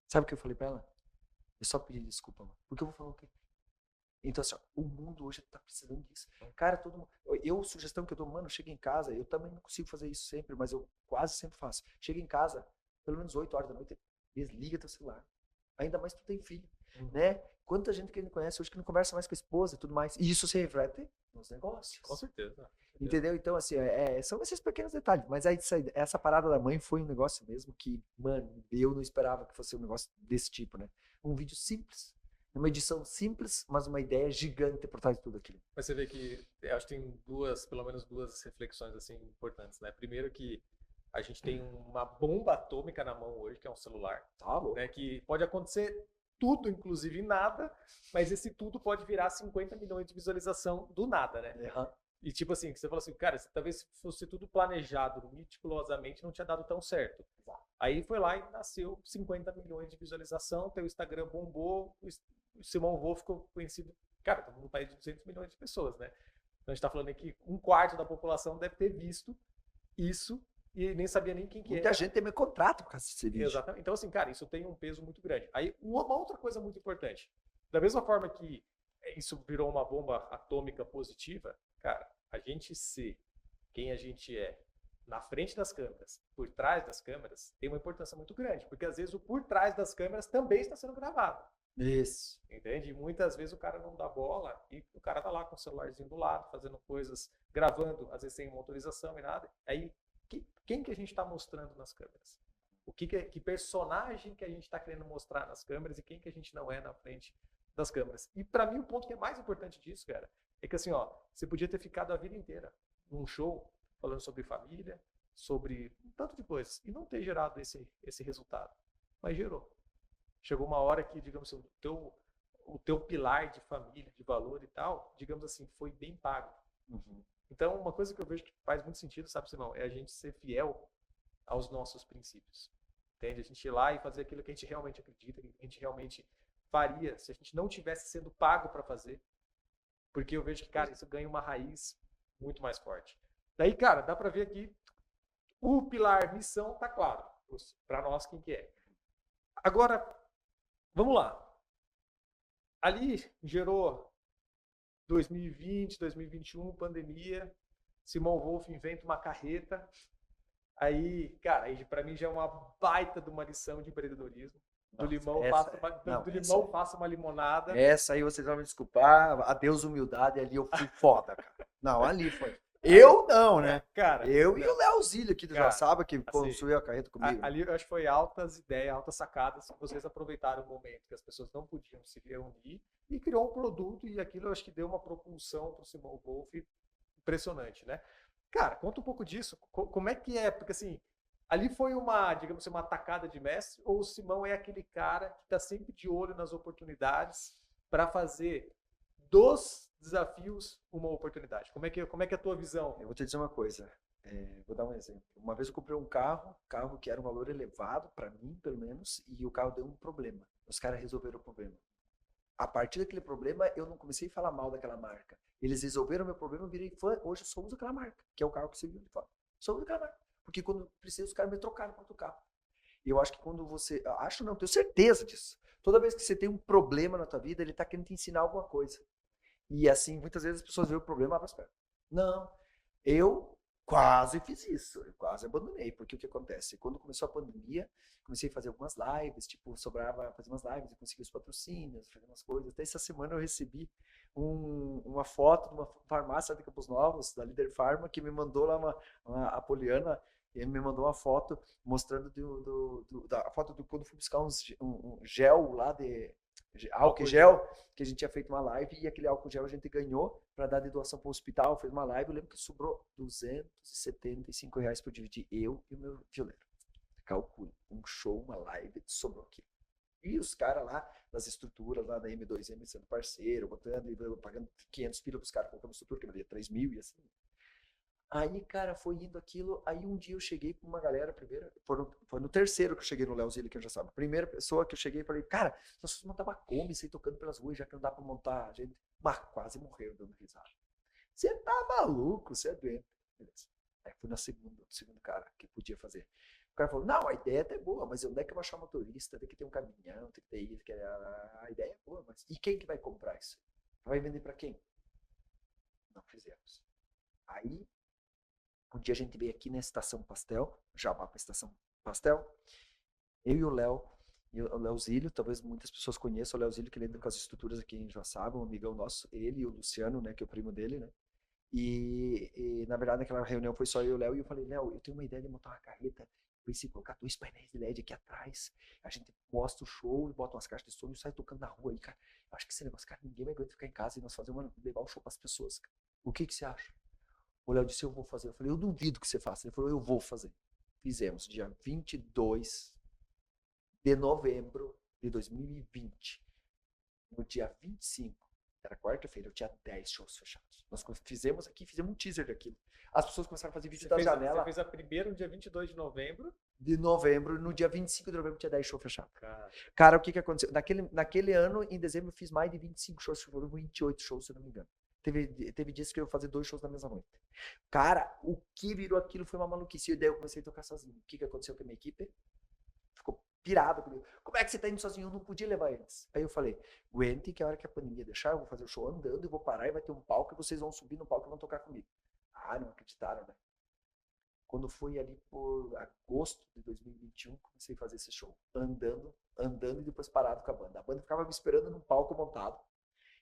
S2: sabe o que eu falei pra ela? Eu só pedi desculpa, mano. Porque eu vou falar o quê? Então, assim, ó, o mundo hoje tá precisando disso. Cara, todo mundo. Sugestão que eu dou, mano, chega em casa, eu também não consigo fazer isso sempre, mas eu quase sempre faço. Chega em casa, pelo menos 8 horas da noite, desliga teu celular. Ainda mais tu tem filho, né? Quanta gente que a gente conhece hoje que não conversa mais com a esposa e tudo mais. E isso se reflete nos negócios.
S1: Com certeza.
S2: Entendeu? Então, assim, são esses pequenos detalhes. Mas aí, essa parada da mãe foi um negócio mesmo que, mano, eu não esperava que fosse um negócio desse tipo, né? Um vídeo simples. Uma edição simples, mas uma ideia gigante por trás de tudo aquilo.
S1: Mas você vê que eu acho que tem pelo menos duas reflexões assim importantes, né? Primeiro que a gente tem uma bomba atômica na mão hoje, que é um celular,
S2: Tá louco.
S1: né? Que pode acontecer tudo, inclusive nada, mas esse tudo pode virar 50 milhões de visualização do nada, né?
S2: Uhum.
S1: E tipo assim, você fala assim, cara, talvez fosse tudo planejado meticulosamente, não tinha dado tão certo. Aí foi lá e nasceu 50 milhões de visualização, teu Instagram bombou, o Simão Wolf ficou conhecido. Cara, estamos num país de 200 milhões de pessoas, né? Então a gente tá falando aqui que 1/4 da população deve ter visto isso e nem sabia nem quem que
S2: Muita gente tem meu contrato por causa desse vídeo.
S1: Exatamente. Então, assim, cara, isso tem um peso muito grande. Aí, uma outra coisa muito importante. Da mesma forma que isso virou uma bomba atômica positiva, cara, a gente ser quem a gente é na frente das câmeras, por trás das câmeras, tem uma importância muito grande. Porque, às vezes, o por trás das câmeras também está sendo gravado.
S2: Isso.
S1: Entende? E muitas vezes o cara não dá bola e o cara tá lá com o celularzinho do lado, fazendo coisas, gravando, às vezes sem uma autorização e nada. Aí, quem que a gente está mostrando nas câmeras? Que personagem que a gente está querendo mostrar nas câmeras e quem que a gente não é na frente das câmeras. E para mim o ponto que é mais importante disso, cara, é que assim, ó, você podia ter ficado a vida inteira num show falando sobre família, sobre um tanto de coisas e não ter gerado esse resultado. Mas gerou. Chegou uma hora que, digamos assim, o teu pilar de família, de valor e tal, digamos assim, foi bem pago.
S2: Uhum.
S1: Então, uma coisa que eu vejo que faz muito sentido, sabe, Simão, é a gente ser fiel aos nossos princípios. Entende? A gente ir lá e fazer aquilo que a gente realmente acredita, que a gente realmente faria se a gente não tivesse sendo pago para fazer. Porque eu vejo que, cara, isso ganha uma raiz muito mais forte. Daí, cara, dá para ver aqui o pilar missão tá claro para nós quem que é. Agora, vamos lá. Ali gerou 2020, 2021, pandemia. Simão Wolf inventa uma carreta. Aí, cara, para mim já é uma baita de uma lição de empreendedorismo. Do limão, faça uma limonada.
S2: Essa aí vocês vão me desculpar. Adeus, humildade. Ali eu fui foda, cara. Não, ali foi. Eu não, né?
S1: Cara,
S2: eu e o Leozílio aqui do Joaçaba, que construiu a carreta comigo.
S1: Ali eu acho que foi altas ideias, altas sacadas. Vocês aproveitaram o momento que as pessoas não podiam se reunir e criou um produto. E aquilo eu acho que deu uma propulsão para o Simão Wolf impressionante, né? Cara, conta um pouco disso. Como é que é? Porque assim, ali foi uma, digamos assim, uma tacada de mestre, ou o Simão é aquele cara que está sempre de olho nas oportunidades para fazer dos desafios uma oportunidade? Como é que é a tua visão?
S2: Eu vou te dizer uma coisa. Vou dar um exemplo. Uma vez eu comprei um carro que era um valor elevado, para mim, pelo menos, e o carro deu um problema. Os caras resolveram o problema. A partir daquele problema, eu não comecei a falar mal daquela marca. Eles resolveram o meu problema, eu virei fã. Hoje eu sou uso daquela marca, que é o carro que você viu de fora. Sou uso daquela marca. Porque quando precisa, os caras me trocaram para outro carro. E eu acho que quando você... Acho não, tenho certeza disso. Toda vez que você tem um problema na tua vida, ele tá querendo te ensinar alguma coisa. E assim, muitas vezes as pessoas veem o problema e abrem as pernas. Não, eu quase fiz isso. Eu quase abandonei. Porque o que acontece? Quando começou a pandemia, comecei a fazer algumas lives, tipo, sobrava fazer umas lives, eu consegui os patrocínios, fazer umas coisas. Até essa semana eu recebi uma foto de uma farmácia de Campos Novos, da Líder Pharma, que me mandou lá a Poliana, e me mandou uma foto mostrando a foto do quando fui buscar um gel lá de álcool gel, que a gente tinha feito uma live e aquele álcool gel a gente ganhou para dar de doação para o hospital, fez uma live, eu lembro que sobrou R$275 para dividir eu e o meu violeiro. Calcule, um show, uma live, sobrou aqui. E os caras lá, das estruturas lá da M2M sendo parceiro, botando e pagando 500 pila pros caras, colocando estrutura que valia 3 mil e assim. Aí, cara, foi indo aquilo. Aí um dia eu cheguei pra uma galera, foi no terceiro que eu cheguei no Leozílio, que eu já sabe. Primeira pessoa que eu cheguei e falei, cara, nós vamos montar uma Kombi, sair tocando pelas ruas, já que não dá pra montar. A gente quase morreu dando risada. Você tá maluco, você é doente. Beleza. Aí fui no segundo cara que podia fazer. O cara falou, não, a ideia é até boa, mas onde é que eu vou achar motorista? Tem que ter um caminhão, tem que ter isso, a ideia é boa, mas e quem que vai comprar isso? Vai vender para quem? Não fizemos. Aí, um dia a gente veio aqui na Estação Pastel, Jabá para a Estação Pastel, eu e o Léo, Zílio, talvez muitas pessoas conheçam o Léo Zílio, que ele anda com as estruturas aqui em Joaçaba, um amigão nosso, ele e o Luciano, né, que é o primo dele, né? Na verdade, naquela reunião foi só eu e o Léo, e eu falei, Léo, eu tenho uma ideia de montar uma carreta, pensei em colocar 2 painéis de LED aqui atrás, a gente posta o show, bota umas caixas de som e sai tocando na rua aí, cara. Eu acho que esse negócio, cara, ninguém vai aguentar ficar em casa e nós levar o show para as pessoas, cara. O que você acha? O Léo disse, eu vou fazer. Eu falei, eu duvido que você faça. Ele falou, eu vou fazer. Fizemos, dia 22 de novembro de 2020. No dia 25, era quarta-feira, eu tinha 10 shows fechados. Nós fizemos aqui, fizemos um teaser daquilo. As pessoas começaram a fazer vídeo da janela.
S1: Você fez a primeira no dia 22 de novembro?
S2: De novembro, no dia 25 de novembro tinha 10 shows fechados. Cara, o que aconteceu? Naquele ano, em dezembro, eu fiz mais de 25 shows, foram 28 shows, se eu não me engano. Teve dias que eu ia fazer 2 shows na mesma noite. Cara, o que virou aquilo foi uma maluquice. E daí eu comecei a tocar sozinho. O que aconteceu com a minha equipe? Ficou pirado comigo. Como é que você tá indo sozinho? Eu não podia levar eles. Aí eu falei, aguente que a hora que a pandemia deixar, eu vou fazer o show andando, eu vou parar e vai ter um palco e vocês vão subir no palco e vão tocar comigo. Ah, não acreditaram, né? Quando foi ali por agosto de 2021, comecei a fazer esse show. Andando e depois parado com a banda. A banda ficava me esperando num palco montado.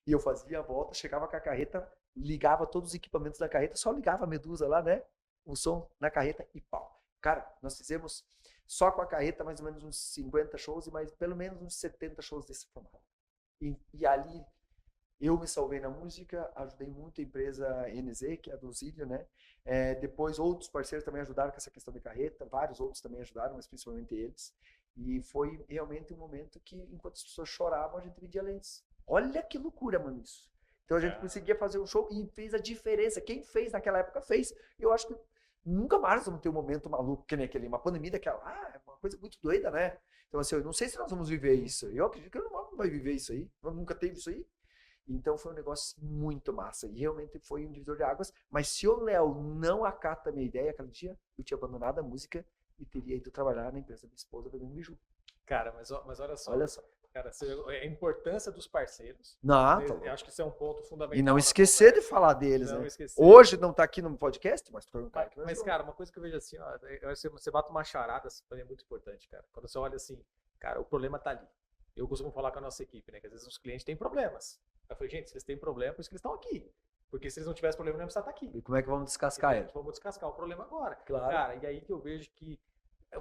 S2: E eu fazia a volta, chegava com a carreta, ligava todos os equipamentos da carreta, só ligava a Medusa lá, né? O som na carreta e pau. Cara, nós fizemos só com a carreta mais ou menos uns 50 shows e mais pelo menos uns 70 shows desse formato. E ali eu me salvei na música, ajudei muito a empresa NZ, que é a do Zílio, né? Depois outros parceiros também ajudaram com essa questão de carreta, vários outros também ajudaram, mas principalmente eles. E foi realmente um momento que, enquanto as pessoas choravam, a gente vendia lentes. Olha que loucura, mano, isso. Então a gente conseguia fazer um show e fez a diferença. Quem fez naquela época fez. Eu acho que nunca mais vamos ter um momento maluco que nem aquele, uma pandemia daquela. É uma coisa muito doida, né? Então assim, eu não sei se nós vamos viver isso. Eu acredito que não vai viver isso aí. Nunca teve isso aí. Então foi um negócio muito massa. E realmente foi um divisor de águas. Mas se o Léo não acata a minha ideia aquele dia, eu tinha abandonado a música e teria ido trabalhar na empresa da minha esposa vendendo biju.
S1: Cara, mas olha só.
S2: Olha só.
S1: Cara, a importância dos parceiros.
S2: Não,
S1: Eu acho que isso é um ponto fundamental.
S2: E não esquecer de falar deles,
S1: não
S2: né?
S1: Esquecer.
S2: Hoje não tá aqui no podcast, mas foi um cara que
S1: Mas, cara, uma coisa que eu vejo assim, ó, você bate uma charada, isso é muito importante, cara. Quando você olha assim, cara, o problema tá ali. Eu costumo falar com a nossa equipe, né? Que às vezes os clientes têm problemas. Eu falei, gente, se eles têm problema, por isso que eles estão aqui. Porque se eles não tivessem problema, não ia precisar estar aqui.
S2: E como é que vamos descascar ele?
S1: Vamos descascar o problema agora.
S2: Claro.
S1: Cara, e aí que eu vejo que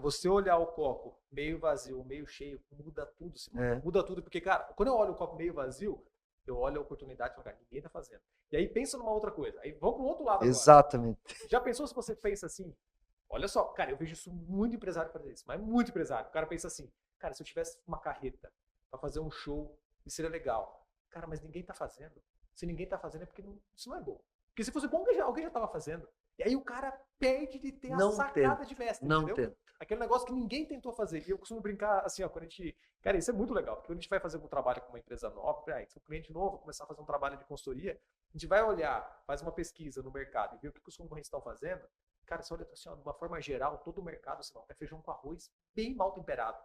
S1: você olhar o copo meio vazio, meio cheio, muda tudo. Muda tudo, porque, cara, quando eu olho o copo meio vazio, eu olho a oportunidade e falo, cara, ninguém tá fazendo. E aí pensa numa outra coisa. Aí vamos pro outro lado agora.
S2: Exatamente.
S1: Já pensou se você pensa assim? Olha só, cara, eu vejo isso muito empresário fazer isso, mas muito empresário. O cara pensa assim, cara, se eu tivesse uma carreta pra fazer um show, isso seria legal. Cara, mas ninguém tá fazendo. Se ninguém tá fazendo é porque isso não é bom. Porque se fosse bom, alguém já tava fazendo. E aí o cara perde de ter a sacada de mestre,
S2: não
S1: entendeu?
S2: Tenta.
S1: Aquele negócio que ninguém tentou fazer. E eu costumo brincar assim, ó, quando a gente... Cara, isso é muito legal, porque quando a gente vai fazer um trabalho com uma empresa nova, se um cliente novo começar a fazer um trabalho de consultoria, a gente vai olhar, faz uma pesquisa no mercado e ver o que os concorrentes estão fazendo. Cara, você olha assim, ó, de uma forma geral, todo o mercado, assim, ó, é feijão com arroz, bem mal temperado.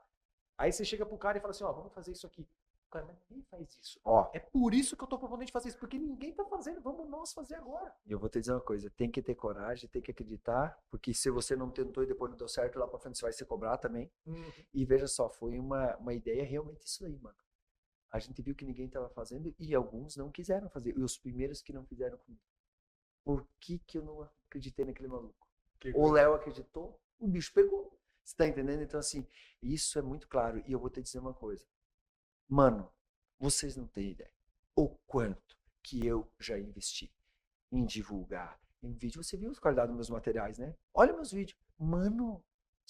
S1: Aí você chega pro cara e fala assim, ó, vamos fazer isso aqui. Cara, mas ninguém faz isso.
S2: Ó,
S1: é por isso que eu tô propondo a gente fazer isso, porque ninguém tá fazendo, vamos nós fazer agora.
S2: E eu vou te dizer uma coisa, tem que ter coragem, tem que acreditar, porque se você não tentou e depois não deu certo, lá pra frente você vai se cobrar também. E veja só, foi uma ideia realmente isso aí, mano. A gente viu que ninguém tava fazendo e alguns não quiseram fazer. E os primeiros que não fizeram comigo. Por que eu não acreditei naquele maluco? O Léo acreditou, o bicho pegou. Você tá entendendo? Então assim, isso é muito claro. E eu vou te dizer uma coisa. Mano, vocês não têm ideia o quanto que eu já investi em divulgar, em vídeo. Você viu a qualidade dos meus materiais, né? Olha meus vídeos. Mano,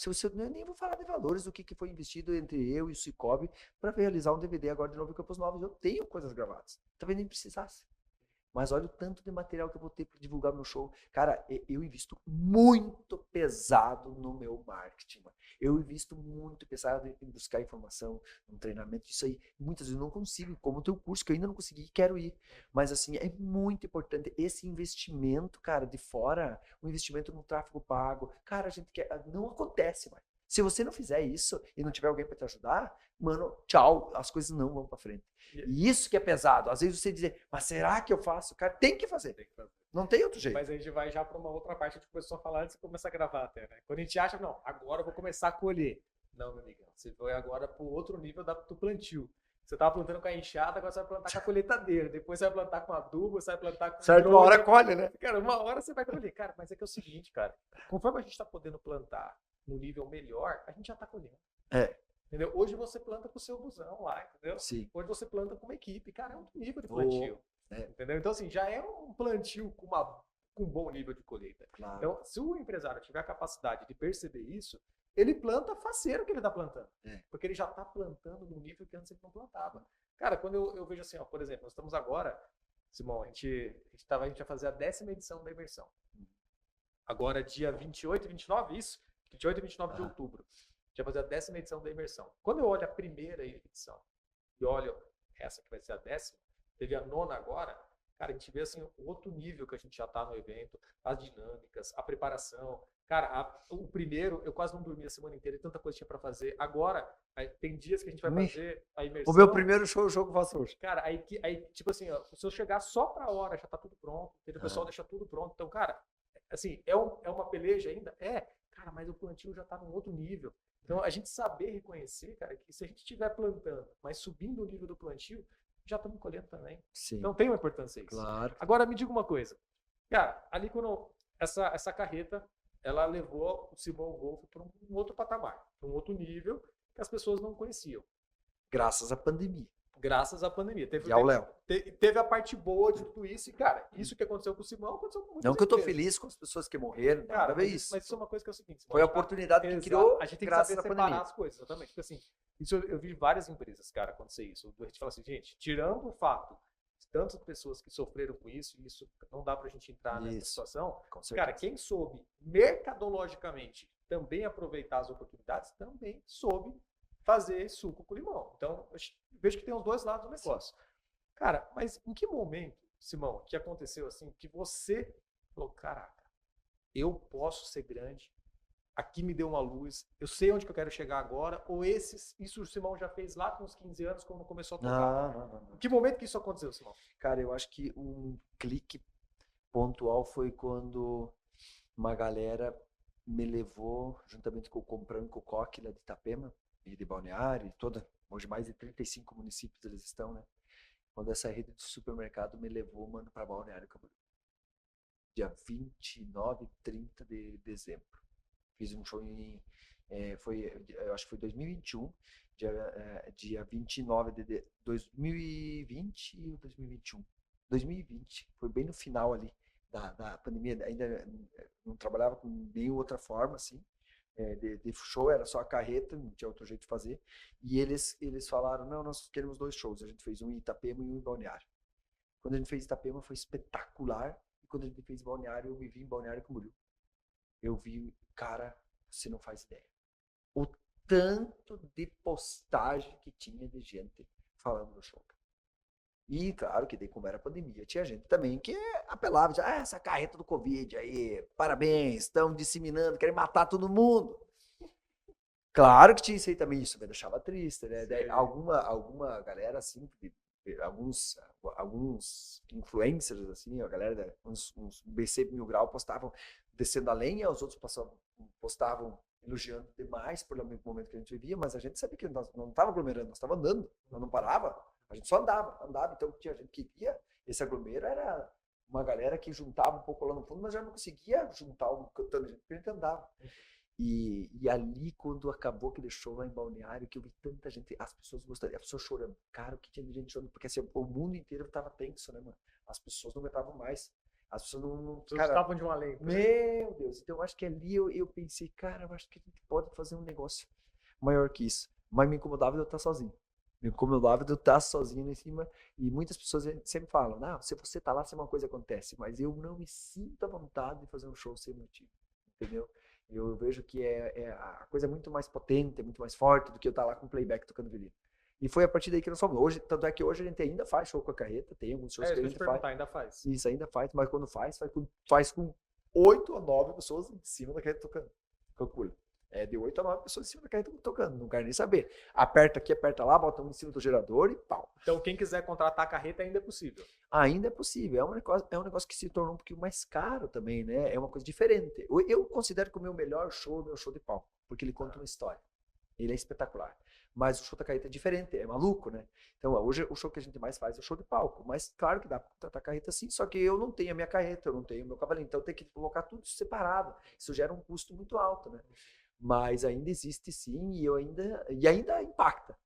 S2: eu nem vou falar de valores do que foi investido entre eu e o Cicobi para realizar um DVD agora de novo em Campos Novos. Eu tenho coisas gravadas. Talvez nem precisasse. Mas olha o tanto de material que eu vou ter para divulgar meu show. Cara, eu invisto muito pesado no meu marketing. Mano. Eu invisto muito pesado em buscar informação, no treinamento. Isso aí, muitas vezes eu não consigo, como o teu curso, que eu ainda não consegui e quero ir. Mas assim, é muito importante esse investimento, cara, de fora, o investimento no tráfego pago. Cara, a gente quer, não acontece, mano. Se você não fizer isso e não tiver alguém para te ajudar, mano, tchau, as coisas não vão para frente. E isso que é pesado. Às vezes você dizer, mas será que eu faço? Cara, tem que fazer. Não tem outro jeito.
S1: Mas a gente vai já para uma outra parte que começou a falar antes de começar a gravar até, né? Quando a gente acha, não, agora eu vou começar a colher. Não, meu amigo, você vai agora para o outro nível do plantio. Você estava plantando com a enxada, agora você vai plantar com a colheitadeira. Depois você vai plantar com adubo, você vai plantar com...
S2: Certo, uma hora colhe, né?
S1: Cara, uma hora você vai colher. Cara, mas é que é o seguinte, cara. Conforme a gente está podendo plantar no nível melhor, a gente já está colhendo. Entendeu? Hoje você planta com o seu busão lá, entendeu?
S2: Sim.
S1: Hoje você planta com uma equipe. Cara, é outro nível de plantio. Entendeu? Então, assim, já é um plantio com um bom nível de colheita.
S2: Claro.
S1: Então, se o empresário tiver a capacidade de perceber isso, ele planta faceiro que ele está plantando. Porque ele já está plantando no nível que antes ele não plantava. Cara, quando eu vejo assim, ó, por exemplo, nós estamos agora, Simão, a gente vai fazer a 10ª edição da imersão. Agora, dia 28 e 29, isso? 28 e 29 de outubro. A gente vai fazer a 10ª edição da imersão. Quando eu olho a primeira edição e olho essa que vai ser a 10ª, teve a 9ª agora, cara, a gente vê assim o outro nível que a gente já está no evento, as dinâmicas, a preparação. Cara, o primeiro, eu quase não dormi a semana inteira, tanta coisa tinha para fazer. Agora, tem dias que a gente vai fazer a imersão.
S2: O meu primeiro show que eu faço hoje.
S1: Cara, aí tipo assim, ó, se eu chegar só pra hora, já tá tudo pronto, o pessoal deixa tudo pronto. Então, cara, assim, é uma peleja ainda? Cara, mas o plantio já tá num outro nível. Então, a gente saber reconhecer, cara, que se a gente estiver plantando, mas subindo o nível do plantio, já estamos colhendo também.
S2: Sim.
S1: Então, tem uma importância isso.
S2: Claro.
S1: Agora, me diga uma coisa. Cara, ali quando essa carreta, ela levou o Simão Wolf para um outro patamar, para um outro nível que as pessoas não conheciam.
S2: Graças à pandemia.
S1: Graças à pandemia.
S2: E ao Léo.
S1: Teve a parte boa de tudo isso. E, cara, isso que aconteceu com o Simão aconteceu com muitas
S2: Não que eu tô
S1: empresas.
S2: feliz com as pessoas que morreram,
S1: Cara,
S2: nada isso.
S1: mas isso é uma coisa que é o seguinte. Simão,
S2: Foi a oportunidade que criou
S1: a gente tem que
S2: graças
S1: saber
S2: à
S1: separar
S2: pandemia.
S1: as coisas, exatamente. Porque assim, isso eu vi várias empresas, cara, acontecer isso. A gente fala assim, gente, tirando o fato de tantas pessoas que sofreram com isso, e isso não dá pra gente entrar nessa situação.
S2: Com certeza.
S1: Cara, quem soube mercadologicamente também aproveitar as oportunidades, também soube fazer suco com limão. Então, eu vejo que tem os dois lados do negócio. Cara, mas em que momento, Simão, que aconteceu assim, que você falou, caraca, eu posso ser grande, aqui me deu uma luz, eu sei onde que eu quero chegar agora, ou isso o Simão já fez lá com uns 15 anos, quando começou a tocar?
S2: Não.
S1: Em que momento que isso aconteceu, Simão?
S2: Cara, eu acho que um clique pontual foi quando uma galera me levou, juntamente com o Compranco Coque, lá de Itapema, e de Balneário, e hoje mais de 35 municípios eles estão, né? Quando essa rede de supermercado me levou, mano, para Balneário Camboriú. Dia 29 e 30 de dezembro. Fiz um show eu acho que foi 2021, dia 29 de 2020 ou 2021? 2020, foi bem no final ali da pandemia, ainda não trabalhava com nenhuma outra forma, assim, de show, era só a carreta, não tinha outro jeito de fazer, e eles falaram, não, nós queremos 2 shows, a gente fez um em Itapema e um em Balneário. Quando a gente fez Itapema foi espetacular, e quando a gente fez Balneário, eu me vi em Balneário Camboriú. Eu vi, cara, você não faz ideia. O tanto de postagem que tinha de gente falando do show. E claro que daí, como era pandemia, tinha gente também que apelava, dizia, essa carreta do Covid aí, parabéns, estão disseminando, querem matar todo mundo. Claro que tinha isso aí também, isso me deixava triste, né? Daí, alguma galera assim, alguns influencers assim, a galera, uns BC Mil Grau postavam descendo a lenha, os outros postavam elogiando demais pelo momento que a gente vivia, mas a gente sabia que nós não estava aglomerando, nós estava andando, nós não parava, a gente só andava, então tinha gente que via, esse aglomero era uma galera que juntava um pouco lá no fundo, mas já não conseguia juntar tanto gente, porque a gente andava. E ali, quando acabou aquele show lá em Balneário, que eu vi tanta gente, as pessoas gostariam, as pessoas chorando. Cara, o que tinha de gente chorando? Porque assim, o mundo inteiro tava tenso, né, mano? As pessoas não aguentavam mais. As pessoas não
S1: estavam de um alento.
S2: Meu Deus. Então, eu acho que ali eu pensei, cara, eu acho que a gente pode fazer um negócio maior que isso. Mas me incomodava de eu estar sozinho. Me incomodava de eu estar sozinho em cima. E muitas pessoas sempre falam, não, se você tá lá, se uma coisa acontece. Mas eu não me sinto à vontade de fazer um show sem motivo. Entendeu? Eu vejo que a coisa muito mais potente, muito mais forte do que eu estar lá com playback tocando violino. E foi a partir daí que nós fomos. Hoje, tanto é que hoje a gente ainda faz show com a carreta, tem alguns shows que a gente faz.
S1: Ainda faz.
S2: Isso, ainda faz, mas quando faz com 8 ou 9 pessoas em cima da carreta tocando. Calcula. É de 8 a 9 pessoas em cima da carreta tocando, não quero nem saber. Aperta aqui, aperta lá, bota um em cima do gerador e pau.
S1: Então, quem quiser contratar a carreta ainda é possível.
S2: Ainda é possível, é um negócio que se tornou um pouquinho mais caro também, né? É uma coisa diferente. Eu considero que o meu melhor show é o meu show de palco, porque ele conta uma história. Ele é espetacular. Mas o show da carreta é diferente, é maluco, né? Então, hoje o show que a gente mais faz é o show de palco. Mas claro que dá pra contratar carreta sim, só que eu não tenho a minha carreta, eu não tenho o meu cavalinho. Então, tem que colocar tudo separado. Isso gera um custo muito alto, né? Mas ainda existe sim e ainda impacta.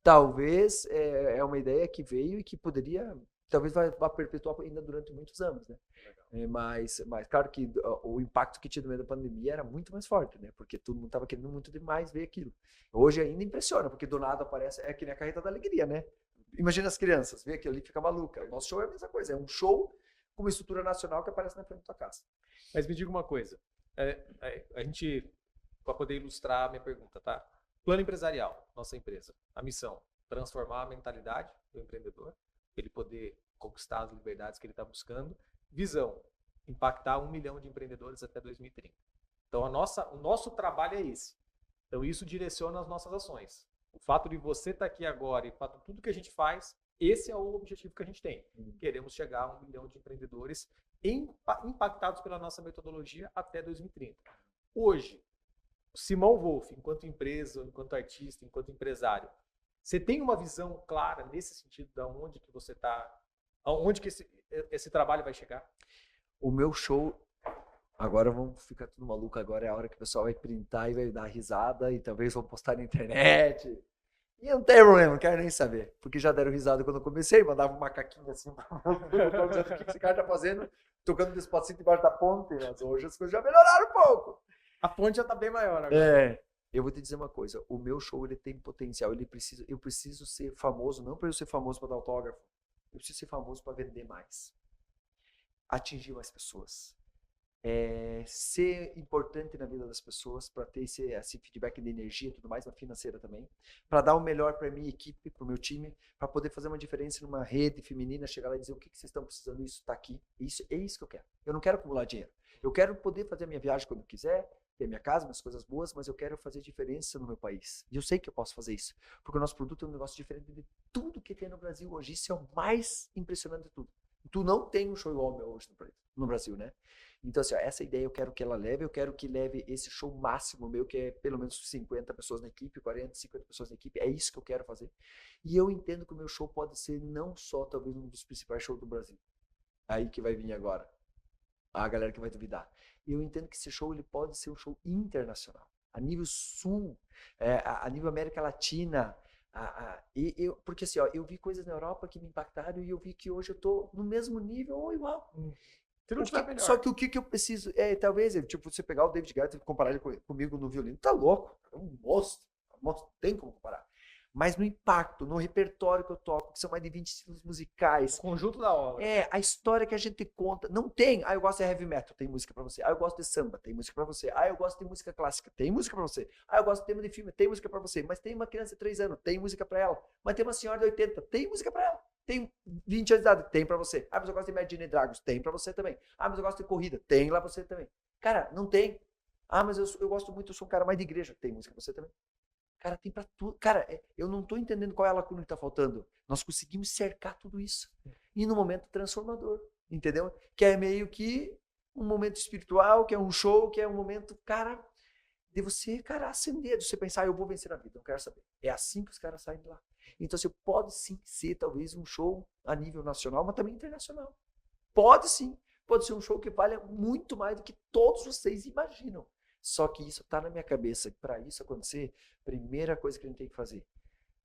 S2: Talvez é uma ideia que veio e que poderia, talvez vá perpetuar ainda durante muitos anos, né? Mas claro que o impacto que tinha no meio da pandemia era muito mais forte, né? Porque todo mundo estava querendo muito demais ver aquilo. Hoje ainda impressiona, porque do nada aparece, é que nem a carreta da alegria, né? Imagina as crianças, vê aquilo ali e fica maluca. O nosso show é a mesma coisa, é um show com uma estrutura nacional que aparece na frente da tua casa.
S1: Mas me diga uma coisa, a gente, para poder ilustrar a minha pergunta, tá? Plano empresarial, nossa empresa. A missão, transformar a mentalidade do empreendedor, ele poder conquistar as liberdades que ele está buscando. Visão, impactar 1 milhão de empreendedores até 2030. Então, o nosso trabalho é esse. Então, isso direciona as nossas ações. O fato de você estar aqui agora e o fato de tudo que a gente faz, esse é o objetivo que a gente tem. Queremos chegar a 1 milhão de empreendedores impactados pela nossa metodologia até 2030. Hoje, Simão Wolff, enquanto empresa, enquanto artista, enquanto empresário, você tem uma visão clara nesse sentido de onde que você está, aonde que esse trabalho vai chegar?
S2: O meu show, agora vamos ficar tudo maluco, agora é a hora que o pessoal vai printar e vai dar risada e talvez vão postar na internet. E não tem problema, não quero nem saber, porque já deram risada quando eu comecei, mandava um macaquinho assim, dizendo o que esse cara tá fazendo, tocando Despacito embaixo da ponte, mas hoje as coisas já melhoraram um pouco.
S1: A ponte já está bem maior agora.
S2: Eu vou te dizer uma coisa, o meu show ele tem potencial, eu preciso ser famoso, não para eu ser famoso para dar autógrafo, eu preciso ser famoso para vender mais, atingir mais pessoas, ser importante na vida das pessoas, para ter esse feedback de energia e tudo mais, na financeira também, para dar o melhor para minha equipe, para o meu time, para poder fazer uma diferença numa rede feminina, chegar lá e dizer o que vocês estão precisando, isso está aqui, é isso que eu quero. Eu não quero acumular dinheiro, eu quero poder fazer a minha viagem quando eu quiser, ter minha casa, minhas coisas boas, mas eu quero fazer diferença no meu país. E eu sei que eu posso fazer isso, porque o nosso produto é um negócio diferente de tudo que tem no Brasil hoje. Isso é o mais impressionante de tudo. Tu não tem um show igual ao meu hoje no Brasil, né? Então, assim, ó, essa ideia eu quero que ela leve, eu quero que leve esse show máximo meu, que é pelo menos 50 pessoas na equipe, 40, 50 pessoas na equipe, é isso que eu quero fazer. E eu entendo que o meu show pode ser não só, talvez, um dos principais shows do Brasil. Aí que vai vir agora. A galera que vai duvidar. Eu entendo que esse show ele pode ser um show internacional, a nível sul, a nível América Latina, porque assim, ó, eu vi coisas na Europa que me impactaram e eu vi que hoje eu tô no mesmo nível ou igual. Só que o que eu preciso talvez, tipo, você pegar o David Guetta e comparar ele comigo no violino, tá louco, é um monstro, não tem como comparar. Mas no impacto, no repertório que eu toco, que são mais de 20 estilos musicais.
S1: O conjunto da obra.
S2: A história que a gente conta. Não tem, eu gosto de heavy metal, tem música pra você. Eu gosto de samba, tem música pra você. Eu gosto de música clássica, tem música pra você. Eu gosto de tema de filme, tem música pra você. Mas tem uma criança de 3 anos, tem música pra ela. Mas tem uma senhora de 80, tem música pra ela. Tem 20 anos de idade, tem pra você. Mas eu gosto de Imagine Dragons, tem pra você também. Mas eu gosto de corrida, tem lá pra você também. Cara, não tem. Mas eu gosto muito, eu sou um cara mais de igreja, tem música pra você também. Cara, tem pra tudo. Cara, eu não tô entendendo qual é a lacuna que tá faltando. Nós conseguimos cercar tudo isso. E no momento transformador, entendeu? Que é meio que um momento espiritual, que é um show, que é um momento, cara, de você, cara, acender, de você pensar, eu vou vencer na vida, não quero saber. É assim que os caras saem de lá. Então, você pode sim ser, talvez, um show a nível nacional, mas também internacional. Pode sim. Pode ser um show que valha muito mais do que todos vocês imaginam. Só que isso está na minha cabeça. Para isso acontecer, primeira coisa que a gente tem que fazer,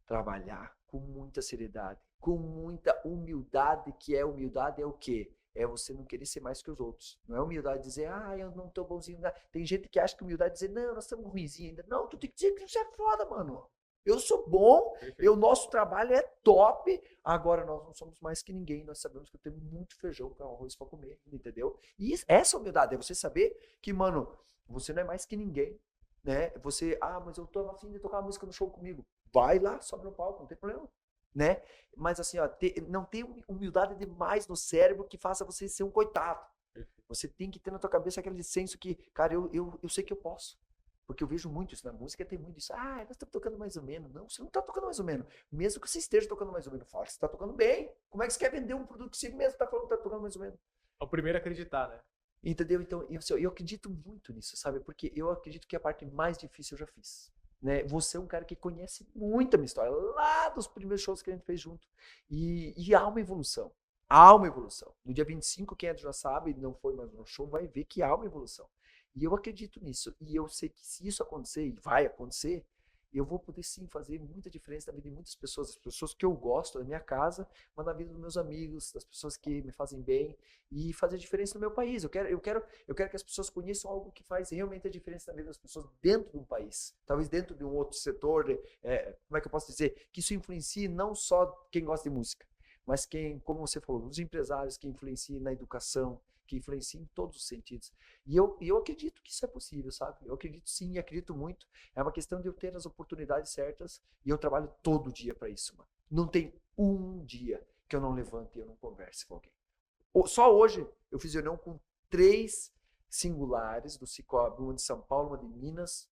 S2: trabalhar com muita seriedade, com muita humildade, que humildade é o quê? É você não querer ser mais que os outros. Não é humildade dizer, eu não tô bonzinho. Tem gente que acha que humildade é dizer, não, nós estamos ruinzinhos ainda. Não, tu tem que dizer que você é foda, mano. Eu sou bom, o nosso trabalho é top, agora nós não somos mais que ninguém, nós sabemos que eu tenho muito feijão com arroz para comer, entendeu? E essa humildade é você saber que, mano, você não é mais que ninguém, né? Você, mas eu tô afim de tocar música no show comigo. Vai lá, sobe no palco, não tem problema, né? Mas assim, ó, não tem humildade demais no cérebro que faça você ser um coitado. Você tem que ter na tua cabeça aquele senso que, cara, eu sei que eu posso. Porque eu vejo muito isso na música, tem muito isso. Ah, nós estamos tocando mais ou menos. Não, você não está tocando mais ou menos. Mesmo que você esteja tocando mais ou menos, fala que você está tocando bem. Como é que você quer vender um produto que você mesmo está falando que está tocando mais ou menos?
S1: É o primeiro a acreditar, né?
S2: Entendeu? Então, eu acredito muito nisso, sabe? Porque eu acredito que a parte mais difícil eu já fiz. Né? Você é um cara que conhece muito a minha história, lá dos primeiros shows que a gente fez junto. E há uma evolução. Há uma evolução. No dia 25, quem já sabe, não foi mais no show, vai ver que há uma evolução. E eu acredito nisso. E eu sei que se isso acontecer, e vai acontecer, eu vou poder sim fazer muita diferença na vida de muitas pessoas, as pessoas que eu gosto da minha casa, mas na vida dos meus amigos, das pessoas que me fazem bem e fazer diferença no meu país. Eu quero que as pessoas conheçam algo que faz realmente a diferença na vida das pessoas dentro de um país, talvez dentro de um outro setor, como é que eu posso dizer? Que isso influencie não só quem gosta de música, mas quem, como você falou, os empresários que influenciem na educação, que influencia em todos os sentidos. E eu acredito que isso é possível, sabe? Eu acredito sim, acredito muito. É uma questão de eu ter as oportunidades certas e eu trabalho todo dia para isso, mano. Não tem um dia que eu não levante e eu não converse com alguém. Só hoje eu fiz reunião com 3 singulares do Cicobi, uma de São Paulo, uma de Minas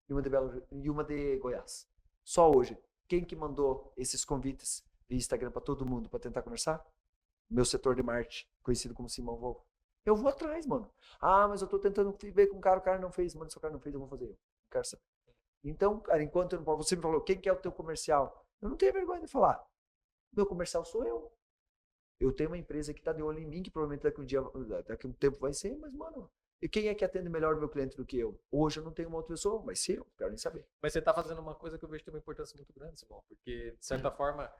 S2: e uma de Goiás. Só hoje. Quem que mandou esses convites via Instagram para todo mundo para tentar conversar? Meu setor de marketing, conhecido como Simão Wolf. Eu vou atrás, mano. Ah, mas eu tô tentando ver com o cara não fez. Mano, se o cara não fez, eu vou fazer eu. Não quero saber. Então, cara, enquanto eu não posso, você me falou, quem que é o teu comercial? Eu não tenho vergonha de falar. Meu comercial sou eu. Eu tenho uma empresa que tá de olho em mim, que provavelmente daqui a um tempo vai ser, mas, mano, e quem é que atende melhor o meu cliente do que eu? Hoje eu não tenho uma outra pessoa, mas se eu, quero nem saber.
S1: Mas você tá fazendo uma coisa que eu vejo que tem uma importância muito grande, Simão, porque, de certa forma,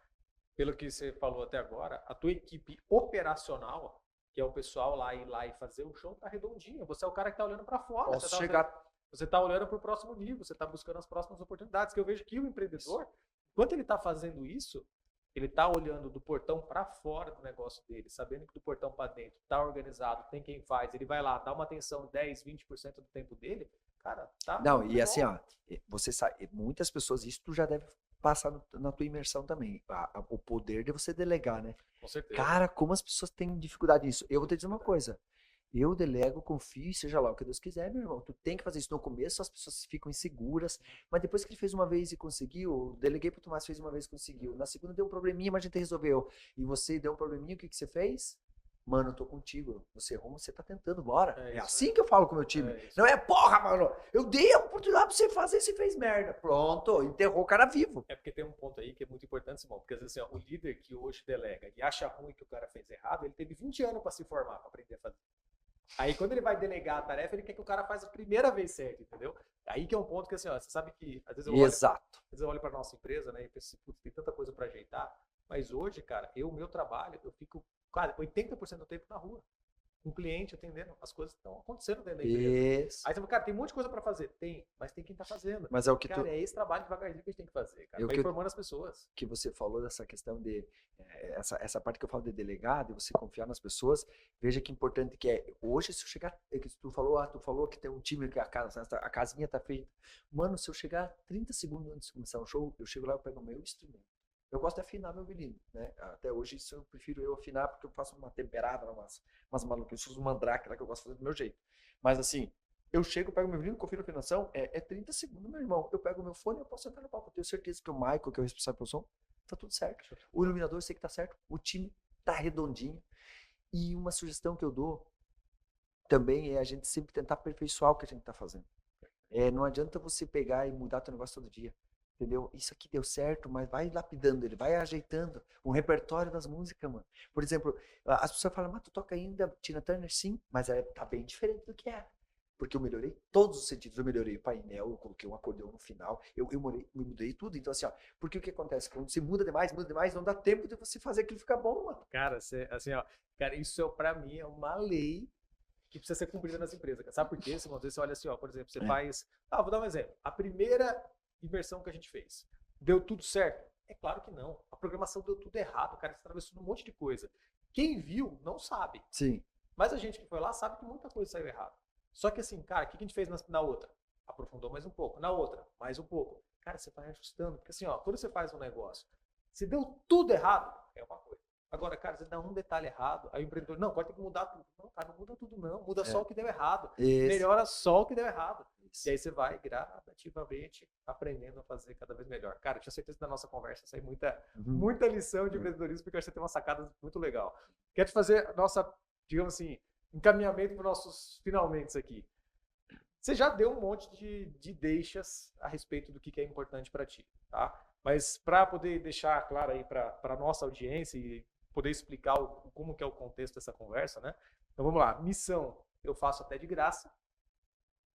S1: pelo que você falou até agora, a tua equipe operacional, que é o pessoal ir lá e fazer o show, tá redondinho. Você é o cara que tá olhando para fora.
S2: Posso chegar...
S1: Você tá olhando para o próximo nível, você tá buscando as próximas oportunidades. Que eu vejo que o empreendedor, enquanto ele tá fazendo isso, ele tá olhando do portão para fora do negócio dele, sabendo que do portão para dentro tá organizado, tem quem faz, ele vai lá, dá uma atenção 10, 20% do tempo dele, cara, tá...
S2: Não, e assim, ó, você sabe, muitas pessoas, isso tu já deve passar na tua imersão também, o poder de você delegar, né?
S1: Com certeza.
S2: Cara, como as pessoas têm dificuldade nisso. Eu vou te dizer uma coisa, eu delego, confio, seja lá o que Deus quiser, meu irmão. Tu tem que fazer isso no começo, as pessoas ficam inseguras, mas depois que ele fez uma vez e conseguiu, deleguei pro Tomás, fez uma vez e conseguiu. Na segunda deu um probleminha, mas a gente resolveu. E você deu um probleminha, o que você fez? Mano, eu tô contigo. Você errou, você tá tentando, bora. É assim que eu falo com o meu time. Não é, porra, mano, eu dei a oportunidade pra você fazer e você fez merda. Pronto, enterrou o cara vivo.
S1: É porque tem um ponto aí que é muito importante, Simão, porque às vezes assim, ó, o líder que hoje delega e acha ruim que o cara fez errado, ele teve 20 anos pra se formar, pra aprender a fazer. Aí quando ele vai delegar a tarefa, ele quer que o cara faça a primeira vez certo, entendeu? Aí que é um ponto que assim, ó, você sabe que às vezes eu olho pra nossa empresa, né, e penso assim, putz, tem tanta coisa pra ajeitar, mas hoje, cara, o meu trabalho, eu fico, cara, 80% do tempo na rua. Um cliente atendendo, as coisas estão acontecendo dentro da empresa. Aí você fala, cara, tem um monte de coisa pra fazer. Tem, mas tem quem tá fazendo.
S2: Mas é o que
S1: cara, é esse trabalho devagarzinho que a gente tem que fazer, cara. Vai informando as pessoas.
S2: Que você falou dessa questão de, essa parte que eu falo de delegado, de você confiar nas pessoas, veja que importante que é, hoje se eu chegar, tu falou que tem um time que a casinha tá feita. Mano, se eu chegar 30 segundos antes de começar o show, eu chego lá e pego o meu instrumento. Eu gosto de afinar meu violino, né? Até hoje isso eu prefiro eu afinar porque eu faço uma temperada, umas maluquices, eu uso um mandrake lá que eu gosto de fazer do meu jeito. Mas assim, eu chego, pego meu violino, confiro a afinação, é 30 segundos, meu irmão. Eu pego o meu fone e eu posso entrar no palco. Eu tenho certeza que o Michael, que é o responsável pelo som, tá tudo certo. O iluminador eu sei que tá certo, o time tá redondinho. E uma sugestão que eu dou também é a gente sempre tentar aperfeiçoar o que a gente tá fazendo. Não adianta você pegar e mudar teu negócio todo dia. Entendeu? Isso aqui deu certo, mas vai lapidando ele, vai ajeitando um repertório das músicas, mano. Por exemplo, as pessoas falam, mas tu toca ainda Tina Turner? Sim, mas tá bem diferente do que era. Porque eu melhorei todos os sentidos. Eu melhorei o painel, eu coloquei um acordeão no final, eu mudei tudo. Então, assim, ó, porque o que acontece? Quando você muda demais, não dá tempo de você fazer aquilo ficar bom, mano.
S1: Cara, assim, ó, cara, isso pra mim é uma lei que precisa ser cumprida nas empresas. Cara. Sabe por quê? Às vezes você olha assim, ó, por exemplo, você faz. Vou dar um exemplo. A primeira inversão que a gente fez. Deu tudo certo? É claro que não. A programação deu tudo errado, cara, você atravessou um monte de coisa. Quem viu, não sabe.
S2: Sim.
S1: Mas a gente que foi lá sabe que muita coisa saiu errado. Só que assim, cara, o que a gente fez na outra? Aprofundou mais um pouco. Na outra, mais um pouco. Cara, você vai ajustando. Porque assim, ó, quando você faz um negócio, se deu tudo errado, é uma coisa. Agora, cara, você dá um detalhe errado, aí o empreendedor, não, agora tem que mudar tudo. Não, cara, não muda tudo não. Muda só o que deu errado. Melhora só o que deu errado.
S2: vez.
S1: E aí você vai gradativamente aprendendo a fazer cada vez melhor. Cara, eu tinha certeza que da nossa conversa sair muita lição de empreendedorismo, porque você tem uma sacada muito legal. Quero te fazer nossa, digamos assim, encaminhamento para os nossos finalmente aqui. Você já deu um monte de deixas a respeito do que é importante para ti, tá? Mas para poder deixar claro aí para a nossa audiência e poder explicar como que é o contexto dessa conversa, né? Então vamos lá. Missão, eu faço até de graça.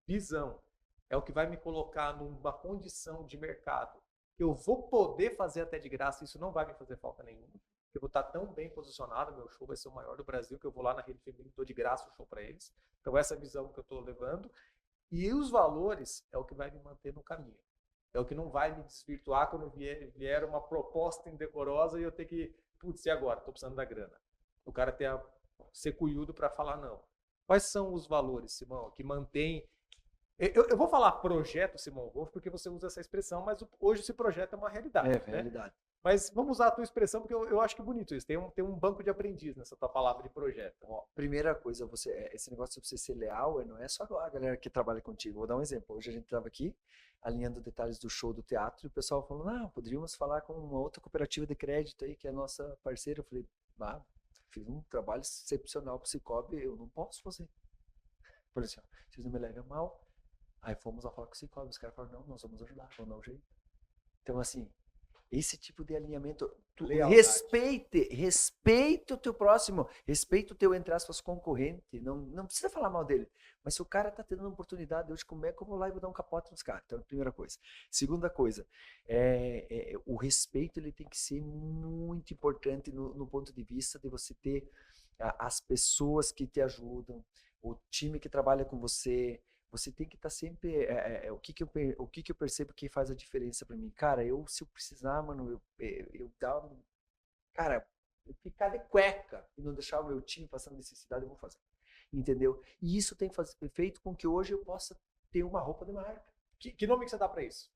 S1: Visão, é o que vai me colocar numa condição de mercado. Eu vou poder fazer até de graça, isso não vai me fazer falta nenhuma. Eu vou estar tão bem posicionado, meu show vai ser o maior do Brasil, que eu vou lá na rede feminina e dou de graça o show para eles. Então essa é a visão que eu estou levando. E os valores é o que vai me manter no caminho. É o que não vai me desvirtuar quando vier uma proposta indecorosa e eu ter que, putz, e agora? Estou precisando da grana. O cara ser cunhudo para falar não. Quais são os valores, Simão, que mantém... Eu vou falar projeto, Simão Wolf, porque você usa essa expressão, mas hoje esse projeto é uma realidade.
S2: É,
S1: né?
S2: realidade.
S1: Mas vamos usar a tua expressão, porque eu acho que é bonito isso. Tem um banco de aprendiz nessa tua palavra de projeto.
S2: Ó, primeira coisa, esse negócio de você ser leal, não é só a galera que trabalha contigo. Vou dar um exemplo. Hoje a gente estava aqui, alinhando detalhes do show do teatro, e o pessoal falou, não, poderíamos falar com uma outra cooperativa de crédito aí, que é a nossa parceira. Eu falei, fiz um trabalho excepcional para o Cicobi, eu não posso fazer. Eu falei assim, vocês não me levem a mal. Aí fomos lá falar com o Cicobi, os caras falaram, não, nós vamos ajudar, vamos dar um jeito. Então, assim, esse tipo de alinhamento, respeite o teu próximo, respeite o teu, entre aspas, concorrente, não precisa falar mal dele, mas se o cara tá tendo uma oportunidade hoje, como é que eu vou lá e vou dar um capote nos caras? Então, a primeira coisa. Segunda coisa, o respeito, ele tem que ser muito importante no ponto de vista de você ter as pessoas que te ajudam, o time que trabalha com você. Você tem que estar sempre... o que eu percebo que faz a diferença para mim? Cara, se eu precisar, mano, cara, eu ficar de cueca e não deixar o meu time passando necessidade, eu vou fazer. Entendeu? E isso tem feito com que hoje eu possa ter uma roupa de marca.
S1: Que nome que você dá para isso?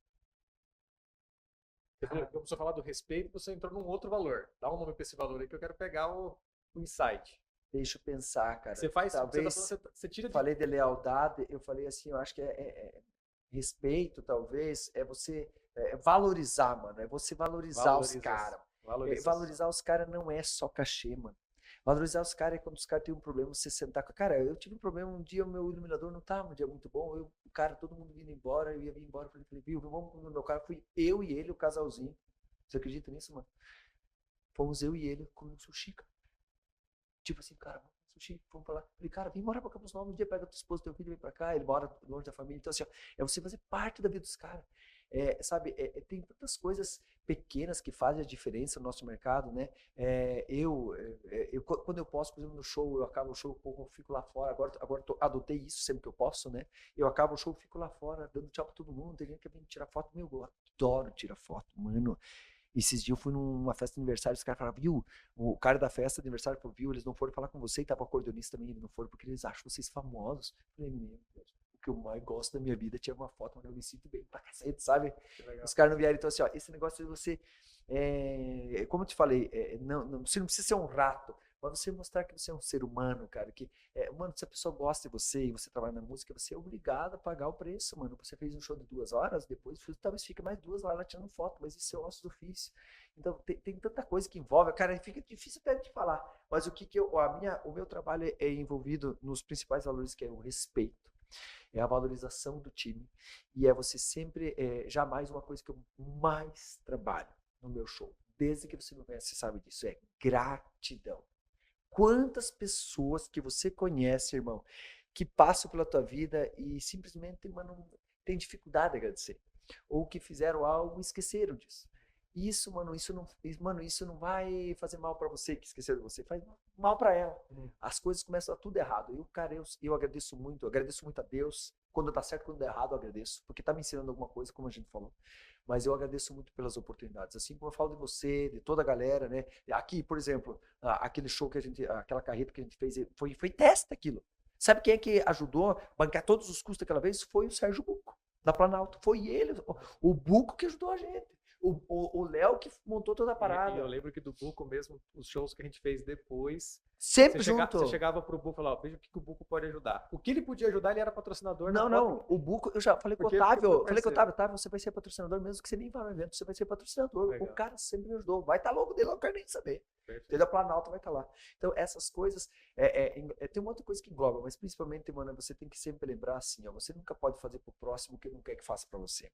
S1: Você começou a falar do respeito, você entrou num outro valor. Dá um nome para esse valor aí que eu quero pegar o insight.
S2: Deixa eu pensar, cara.
S1: Você faz,
S2: talvez,
S1: você tira
S2: falei de lealdade, eu falei assim, eu acho que respeito, talvez, é você valorizar, mano. É você valorizar os caras. Valorizar os caras não é só cachê, mano. Valorizar os caras é quando os caras têm um problema, você sentar com a cara. Eu tive um problema um dia, o meu iluminador não tava um dia muito bom. O cara, todo mundo vindo embora, eu ia vir embora. Falei, viu, vamos no meu carro. Fui eu e ele, o casalzinho. Você acredita nisso, mano? Fomos eu e ele comer um sushi, cara. Tipo assim, cara, vamos sushi, vamos pra lá. Falei, cara, vem morar pra Campos Novos um dia, pega tua esposa, teu filho, vem pra cá, ele mora longe da família. Então, assim, ó, é você fazer parte da vida dos caras. Sabe, tem tantas coisas pequenas que fazem a diferença no nosso mercado, né? Quando eu posso, por exemplo, no show, eu acabo o show, eu fico lá fora. Agora adotei isso sempre que eu posso, né? Eu acabo o show, fico lá fora, dando tchau pra todo mundo. Tem gente que vem tirar foto. Meu, eu adoro tirar foto, mano. Esses dias eu fui numa festa de aniversário, os caras falaram, viu, o cara da festa de aniversário falou, viu, eles não foram falar com você, e tava o acordeonista também, eles não foram porque eles acham vocês famosos. Eu falei, meu Deus, o que eu mais gosto da minha vida é tirar uma foto, mas eu me sinto bem pra cacete, sabe? Os caras não vieram, então assim, ó, esse negócio de você, como eu te falei, você não precisa ser um rato, mas você mostrar que você é um ser humano, cara, que, mano, se a pessoa gosta de você e você trabalha na música, você é obrigado a pagar o preço, mano. Você fez um show de 2 horas, depois talvez fique mais 2 horas lá tirando foto, mas isso é o nosso ofício. Então, tem tanta coisa que envolve, cara, fica difícil até de falar, mas o meu trabalho é envolvido nos principais valores, que é o respeito, é a valorização do time, e é você sempre, jamais uma coisa que eu mais trabalho no meu show, desde que você me conhece, você sabe disso, é gratidão. Quantas pessoas que você conhece, irmão, que passam pela tua vida e simplesmente, mano, tem dificuldade de agradecer. Ou que fizeram algo e esqueceram disso. Isso, mano, isso não vai fazer mal pra você que esqueceu de você, faz mal pra ela. As coisas começam a dar tudo errado. E, cara, eu agradeço muito a Deus. Quando dá certo, quando dá errado, eu agradeço. Porque tá me ensinando alguma coisa, como a gente falou. Mas eu agradeço muito pelas oportunidades. Assim como eu falo de você, de toda a galera, né? Aqui, por exemplo, aquele show aquela carreta que a gente fez, foi teste aquilo. Sabe quem é que ajudou a bancar todos os custos daquela vez? Foi o Sérgio Buco, da Planalto. Foi ele, o Buco, que ajudou a gente. O Léo que montou toda a
S1: E
S2: parada.
S1: eu lembro que do Buco mesmo, os shows que a gente fez depois,
S2: Sempre
S1: você
S2: junto.
S1: chegava pro Buco e falava, veja o que o Buco pode ajudar. O que ele podia ajudar, ele era patrocinador na
S2: Não,
S1: própria...
S2: não. O Buco, eu já falei com o
S1: Porque foi
S2: Otávio. Falei com o
S1: parceiro.
S2: Otávio, Otávio, você vai ser patrocinador mesmo que você nem vá no evento, você vai ser patrocinador.
S1: Legal.
S2: O cara sempre me ajudou. Vai estar logo dele, eu não quero nem saber.
S1: Perfeito.
S2: Entendeu? A Planalto vai estar lá. Então, essas coisas. Tem uma outra coisa que engloba, mas principalmente, mano, você tem que sempre lembrar assim: ó, você nunca pode fazer pro próximo o que não quer que faça pra você.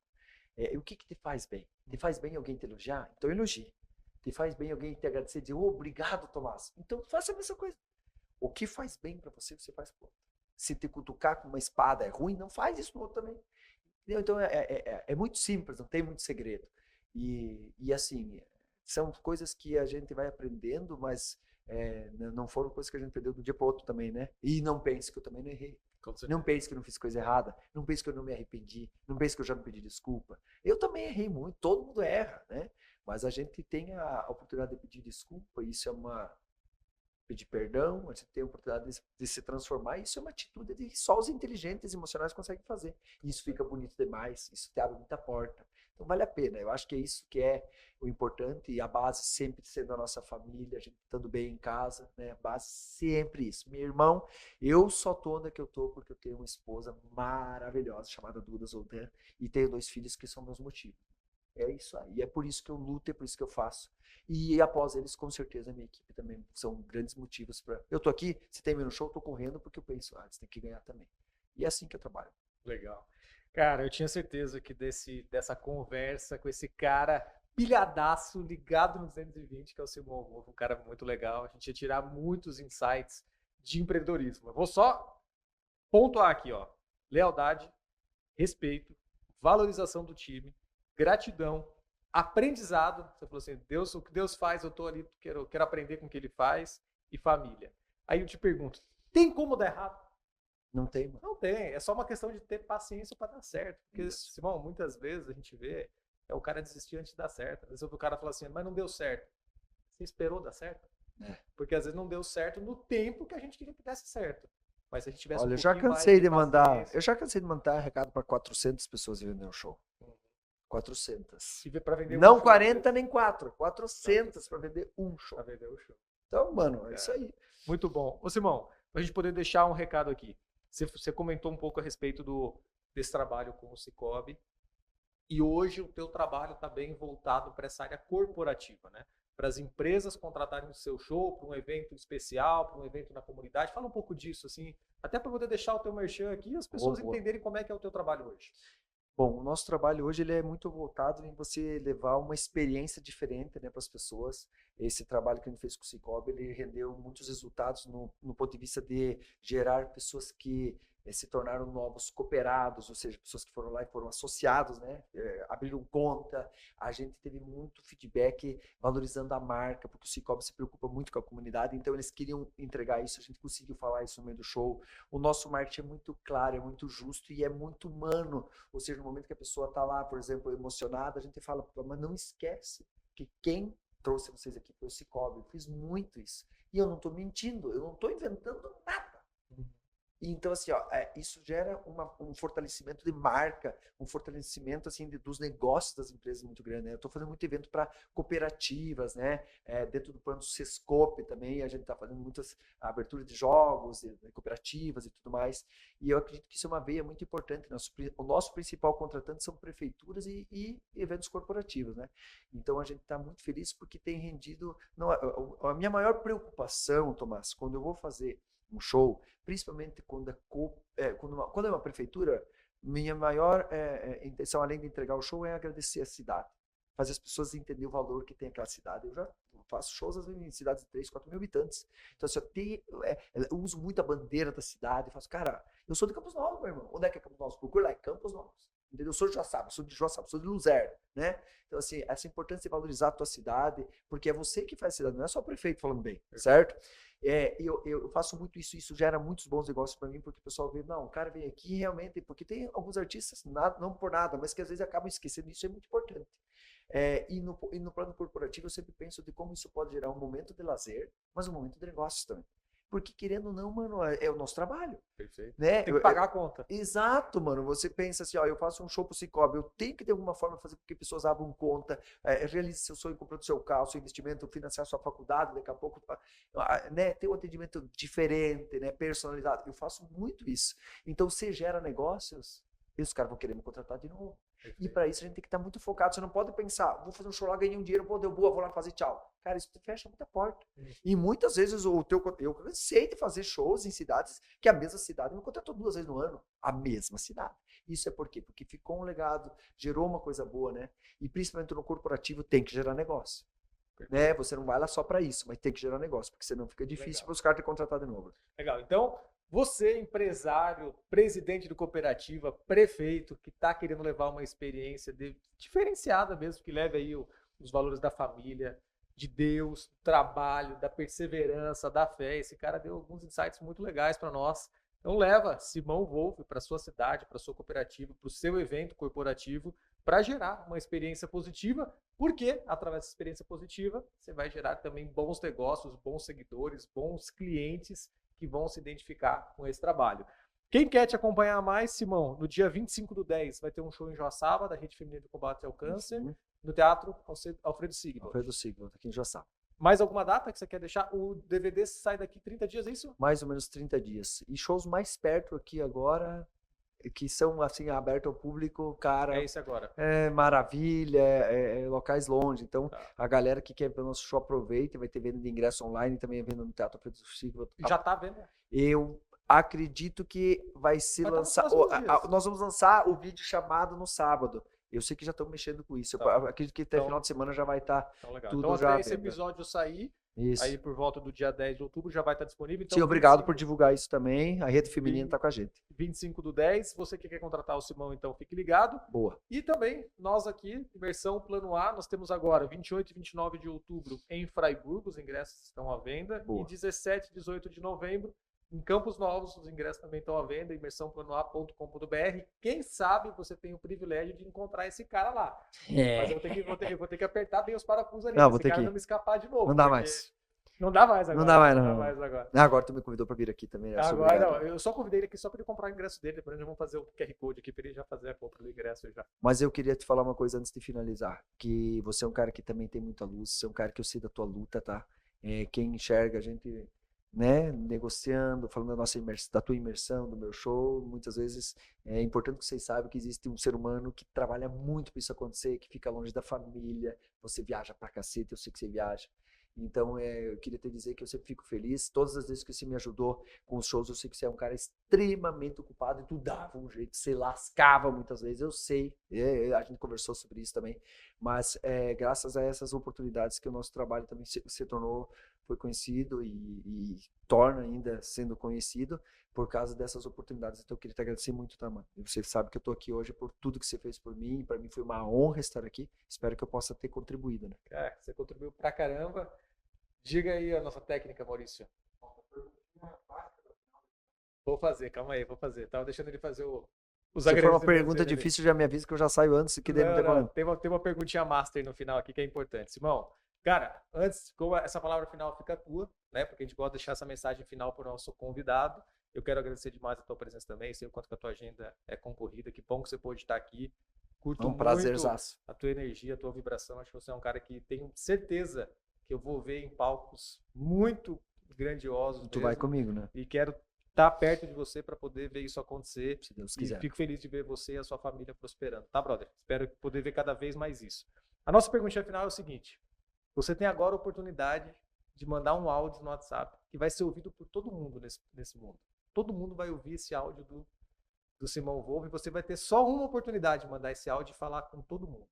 S2: O que te faz bem? Te faz bem alguém te elogiar? Então elogie. Te faz bem alguém te agradecer e dizer, obrigado, Tomás. Então faça a mesma coisa. O que faz bem pra você, você faz pro outro. Se te cutucar com uma espada é ruim, não faz isso no outro também. Entendeu? Então é muito simples, não tem muito segredo. E assim, são coisas que a gente vai aprendendo, mas não foram coisas que a gente aprendeu do dia para o outro também, né? E não pense que eu também não errei. Não pense que eu não fiz coisa errada. Não pense que eu não me arrependi. Não pense que eu já não pedi desculpa. Eu também errei muito. Todo mundo erra, né? Mas a gente tem a oportunidade de pedir desculpa. Isso é uma... pedir perdão. A gente tem a oportunidade de se transformar. Isso é uma atitude que só os inteligentes emocionais conseguem fazer. Isso fica bonito demais. Isso te abre muita porta. Então vale a pena. Eu acho que é isso que é o importante. E a base sempre sendo a nossa família, a gente estando bem em casa, né? A base sempre isso. Meu irmão, eu só tô onde que eu tô porque eu tenho uma esposa maravilhosa chamada Duda Zoldan e tenho 2 filhos que são meus motivos. É isso aí. E é por isso que eu luto, é por isso que eu faço. E após eles, com certeza, a minha equipe também são grandes motivos para. Eu tô aqui, se termina o show, eu tô correndo porque eu penso, eles têm que ganhar também. E é assim que eu trabalho.
S1: Legal. Cara, eu tinha certeza que dessa conversa com esse cara pilhadaço, ligado no 220, que é o Simão Wolf, um cara muito legal, a gente ia tirar muitos insights de empreendedorismo. Eu vou só pontuar aqui, ó. Lealdade, respeito, valorização do time, gratidão, aprendizado. Você falou assim, Deus, o que Deus faz, eu tô ali, quero aprender com o que ele faz, e família. Aí eu te pergunto, tem como dar errado?
S2: Não tem, mano.
S1: Não tem, é só uma questão de ter paciência para dar certo. Porque,
S2: Isso.
S1: Simão, muitas vezes a gente vê o cara desistir antes de dar certo. Às vezes o cara fala assim, mas não deu certo. Você esperou dar certo? Porque às vezes não deu certo no tempo que a gente queria que desse certo. Mas se a gente tivesse
S2: Olha,
S1: um
S2: eu já
S1: pouquinho
S2: cansei
S1: mais
S2: de mandar.
S1: paciência,
S2: Eu já cansei de mandar recado para 400 pessoas vender um show. 400.
S1: e pra vender um
S2: Não
S1: show,
S2: 40 nem 4. 400 para vender um show.
S1: pra vender o show.
S2: Então, mano, é isso aí.
S1: Muito bom. Ô, Simão, pra gente poder deixar um recado aqui. Você comentou um pouco a respeito desse trabalho com o Cicobi. E hoje o teu trabalho está bem voltado para essa área corporativa, né? Para as empresas contratarem o seu show para um evento especial, para um evento na comunidade. Fala um pouco disso, assim, até para poder deixar o teu merchan aqui e as pessoas entenderem como é que é o teu trabalho hoje.
S2: Bom, o nosso trabalho hoje ele é muito voltado em você levar uma experiência diferente, né, para as pessoas. Esse trabalho que a gente fez com o Cicobi, ele rendeu muitos resultados no ponto de vista de gerar pessoas que se tornaram novos cooperados, ou seja, pessoas que foram lá e foram associados, né, abriram conta. A gente teve muito feedback valorizando a marca, porque o Cicobi se preocupa muito com a comunidade, então eles queriam entregar isso, a gente conseguiu falar isso no meio do show. O nosso marketing é muito claro, é muito justo e é muito humano, ou seja, no momento que a pessoa está lá, por exemplo, emocionada, a gente fala, mas não esquece que quem trouxe vocês aqui foi o Cicobi. Eu fiz muito isso. E eu não estou mentindo, eu não estou inventando nada. Então, assim, ó, isso gera um fortalecimento de marca, um fortalecimento, assim, dos negócios das empresas muito grande, né? Eu estou fazendo muito evento para cooperativas, né? Dentro do plano Sescope também, a gente está fazendo muitas aberturas de jogos, de cooperativas e tudo mais. E eu acredito que isso é uma veia muito importante. O nosso principal contratante são prefeituras e eventos corporativos, né? Então, a gente está muito feliz porque tem rendido... Não, a minha maior preocupação, Tomás, quando eu vou fazer um show, principalmente quando é uma prefeitura, minha maior intenção, além de entregar o show, é agradecer a cidade, fazer as pessoas entenderem o valor que tem aquela cidade. Eu já faço shows às vezes, em cidades de 3, 4 mil habitantes, então assim, eu uso muito a bandeira da cidade, eu faço, cara, eu sou de Campos Novos, meu irmão, onde é que é Campos Novos? Procura lá, é Campos Novos, entendeu? Eu sou de Joaçaba, sou de Joaçaba, sou de Luzerna, né? Então assim, essa importância de valorizar a tua cidade, porque é você que faz a cidade, não é só o prefeito falando bem, certo? Eu faço muito isso gera muitos bons negócios para mim, porque o pessoal vê, não, o cara vem aqui realmente, porque tem alguns artistas, não por nada, mas que às vezes acabam esquecendo, isso é muito importante. E no plano corporativo eu sempre penso de como isso pode gerar um momento de lazer, mas um momento de negócios também. Porque querendo ou não, mano, é o nosso trabalho,
S1: Perfeito.
S2: né?
S1: Tem que pagar a conta.
S2: Exato, mano. Você pensa assim, ó, eu faço um show pro Cicobi, eu tenho que ter alguma forma de fazer com que pessoas abram conta, realize seu sonho comprando seu carro, seu investimento, financiar sua faculdade, daqui a pouco, né, ter um atendimento diferente, né, personalizado. Eu faço muito isso. Então, você gera negócios e os caras vão querer me contratar de novo. E para isso a gente tem que estar muito focado. Você não pode pensar, vou fazer um show lá, ganhei um dinheiro, pô, deu boa, vou lá fazer tchau. Cara, isso te fecha muita porta. E muitas vezes eu cansei de fazer shows em cidades que a mesma cidade me contratou 2 vezes no ano. A mesma cidade. Isso é por quê? Porque ficou um legado, gerou uma coisa boa, né? E principalmente no corporativo tem que gerar negócio. Né? Você não vai lá só para isso, mas tem que gerar negócio, porque senão fica difícil para os caras te contratar de novo.
S1: Legal. Então, você, empresário, presidente de cooperativa, prefeito, que está querendo levar uma experiência diferenciada mesmo, que leve aí os valores da família, de Deus, do trabalho, da perseverança, da fé. Esse cara deu alguns insights muito legais para nós. Então leva Simão Wolff para sua cidade, para sua cooperativa, para o seu evento corporativo, para gerar uma experiência positiva, porque através dessa experiência positiva você vai gerar também bons negócios, bons seguidores, bons clientes que vão se identificar com esse trabalho. Quem quer te acompanhar mais, Simão, no dia 25/10 vai ter um show em Joaçaba, da Rede Feminina do Combate ao Câncer, no Teatro Alfredo Signo.
S2: Alfredo Signo, aqui em Joaçaba.
S1: Mais alguma data que você quer deixar? O DVD sai daqui 30 dias, é isso?
S2: Mais ou menos 30 dias. E shows mais perto aqui agora, que são assim, abertos ao público, cara.
S1: É isso agora.
S2: É maravilha, locais longe. Então,
S1: Tá.
S2: a galera que quer ver o nosso show aproveita, vai ter venda de ingresso online, também venda no Teatro Alfredo Signo.
S1: Já tá vendo?
S2: Eu acredito que vai se
S1: Vai tá nos
S2: lançar.
S1: próximos dias.
S2: Nós vamos lançar o vídeo chamado no sábado. Eu sei que já estamos mexendo com isso.
S1: Tá.
S2: Eu acredito que até
S1: Então-
S2: final de semana já vai estar
S1: Então,
S2: tudo
S1: então
S2: já.
S1: até esse
S2: vendo.
S1: episódio sair,
S2: Isso.
S1: aí por volta do dia 10 de outubro já vai estar disponível. Então,
S2: Sim, obrigado
S1: 25
S2: por divulgar isso também. A Rede Feminina está com a gente.
S1: 25/10, você que quer contratar o Simão, então fique ligado.
S2: Boa.
S1: E também, nós aqui, Imersão Plano A, nós temos agora 28 e 29 de outubro em Fraiburgo, os ingressos estão à venda.
S2: Boa.
S1: E 17 e 18 de novembro, em Campos Novos, os ingressos também estão à venda, imersãoplanoa.com.br. Quem sabe você tem o privilégio de encontrar esse cara lá. Mas eu vou ter que apertar bem os parafusos ali,
S2: Não,
S1: pra
S2: vou
S1: esse
S2: ter
S1: cara
S2: que ir.
S1: não me escapar de novo.
S2: Não dá
S1: porque
S2: mais.
S1: Não dá mais agora.
S2: Não dá mais, não.
S1: Não dá mais agora.
S2: Agora tu me convidou para vir aqui também. eu sou
S1: Agora
S2: obrigado.
S1: não, eu só convidei ele aqui só para ele comprar o ingresso dele, depois nós vamos fazer o QR Code aqui para ele já fazer a compra do ingresso já.
S2: Mas eu queria te falar uma coisa antes de finalizar. Que você é um cara que também tem muita luz. Você é um cara que eu sei da tua luta, tá? Quem enxerga a gente, né, negociando, falando da tua imersão, do meu show, muitas vezes é importante que vocês saibam que existe um ser humano que trabalha muito para isso acontecer, que fica longe da família, você viaja pra cacete, eu sei que você viaja. Então, eu queria te dizer que eu sempre fico feliz. Todas as vezes que você me ajudou com os shows, eu sei que você é um cara extremamente ocupado e tu dava um jeito, você lascava muitas vezes, eu sei. A gente conversou sobre isso também. Mas graças a essas oportunidades que o nosso trabalho também se tornou, foi conhecido e torna ainda sendo conhecido por causa dessas oportunidades. Então, eu queria te agradecer muito, tá, mano? E você sabe que eu tô aqui hoje por tudo que você fez por mim. Para mim foi uma honra estar aqui. Espero que eu possa ter contribuído, né?
S1: Cara, você contribuiu pra caramba. Diga aí a nossa técnica, Maurício. Vou fazer, calma aí, vou fazer. Tava deixando ele fazer os
S2: Se for uma
S1: agradecimentos
S2: pergunta
S1: dele ali.
S2: difícil, já me avisa que eu já saio antes, que daí não tem
S1: Não,
S2: problema.
S1: tem uma perguntinha master no final aqui que é importante. Simão, cara, antes, como essa palavra final fica tua, né? Porque a gente gosta de deixar essa mensagem final para o nosso convidado. Eu quero agradecer demais a tua presença também. Sei o quanto que a tua agenda é concorrida. Que bom que você pôde estar aqui. Curto
S2: É um
S1: muito
S2: prazerzaço.
S1: a tua energia, a tua vibração. Acho que você é um cara que tenho certeza que eu vou ver em palcos muito grandiosos
S2: Tu vai
S1: mesmo.
S2: comigo, né?
S1: E quero estar perto de você para poder ver isso acontecer.
S2: Se Deus
S1: E
S2: quiser.
S1: fico feliz de ver você e a sua família prosperando, tá, brother? Espero poder ver cada vez mais isso. A nossa perguntinha final é o seguinte: você tem agora a oportunidade de mandar um áudio no WhatsApp que vai ser ouvido por todo mundo nesse mundo. Todo mundo vai ouvir esse áudio do Simão Wolff e você vai ter só uma oportunidade de mandar esse áudio e falar com todo mundo.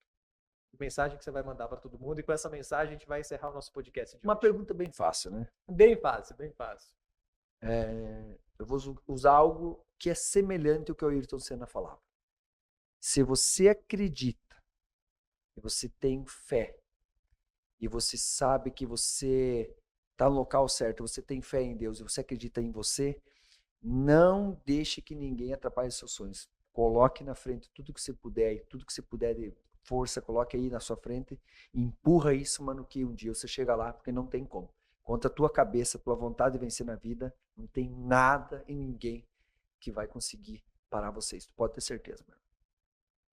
S1: Mensagem que você vai mandar para todo mundo, e com essa mensagem a gente vai encerrar o nosso podcast de
S2: Uma
S1: hoje.
S2: pergunta bem fácil, né?
S1: Bem fácil, bem fácil.
S2: Eu vou usar algo que é semelhante ao que o Ayrton Senna falava. Se você acredita, e você tem fé, e você sabe que você está no local certo, você tem fé em Deus, e você acredita em você, não deixe que ninguém atrapalhe seus sonhos. Coloque na frente tudo que você puder, e tudo que você puder de força, coloque aí na sua frente, e empurra isso, mano, que um dia você chega lá, porque não tem como. contra a tua cabeça, tua vontade de vencer na vida, não tem nada e ninguém que vai conseguir parar vocês. Tu pode ter certeza, mano.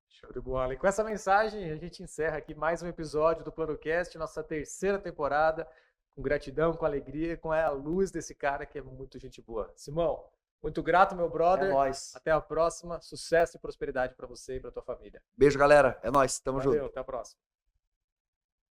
S1: Show de bola. E com essa mensagem, a gente encerra aqui mais um episódio do PlanoCast, nossa terceira temporada, com gratidão, com alegria, com a luz desse cara que é muito gente boa. Simão, muito grato, meu brother.
S2: É nóis.
S1: Até a próxima. Sucesso e prosperidade para você e para tua família.
S2: Beijo, galera. É nóis. Tamo junto.
S1: Valeu, até a próxima.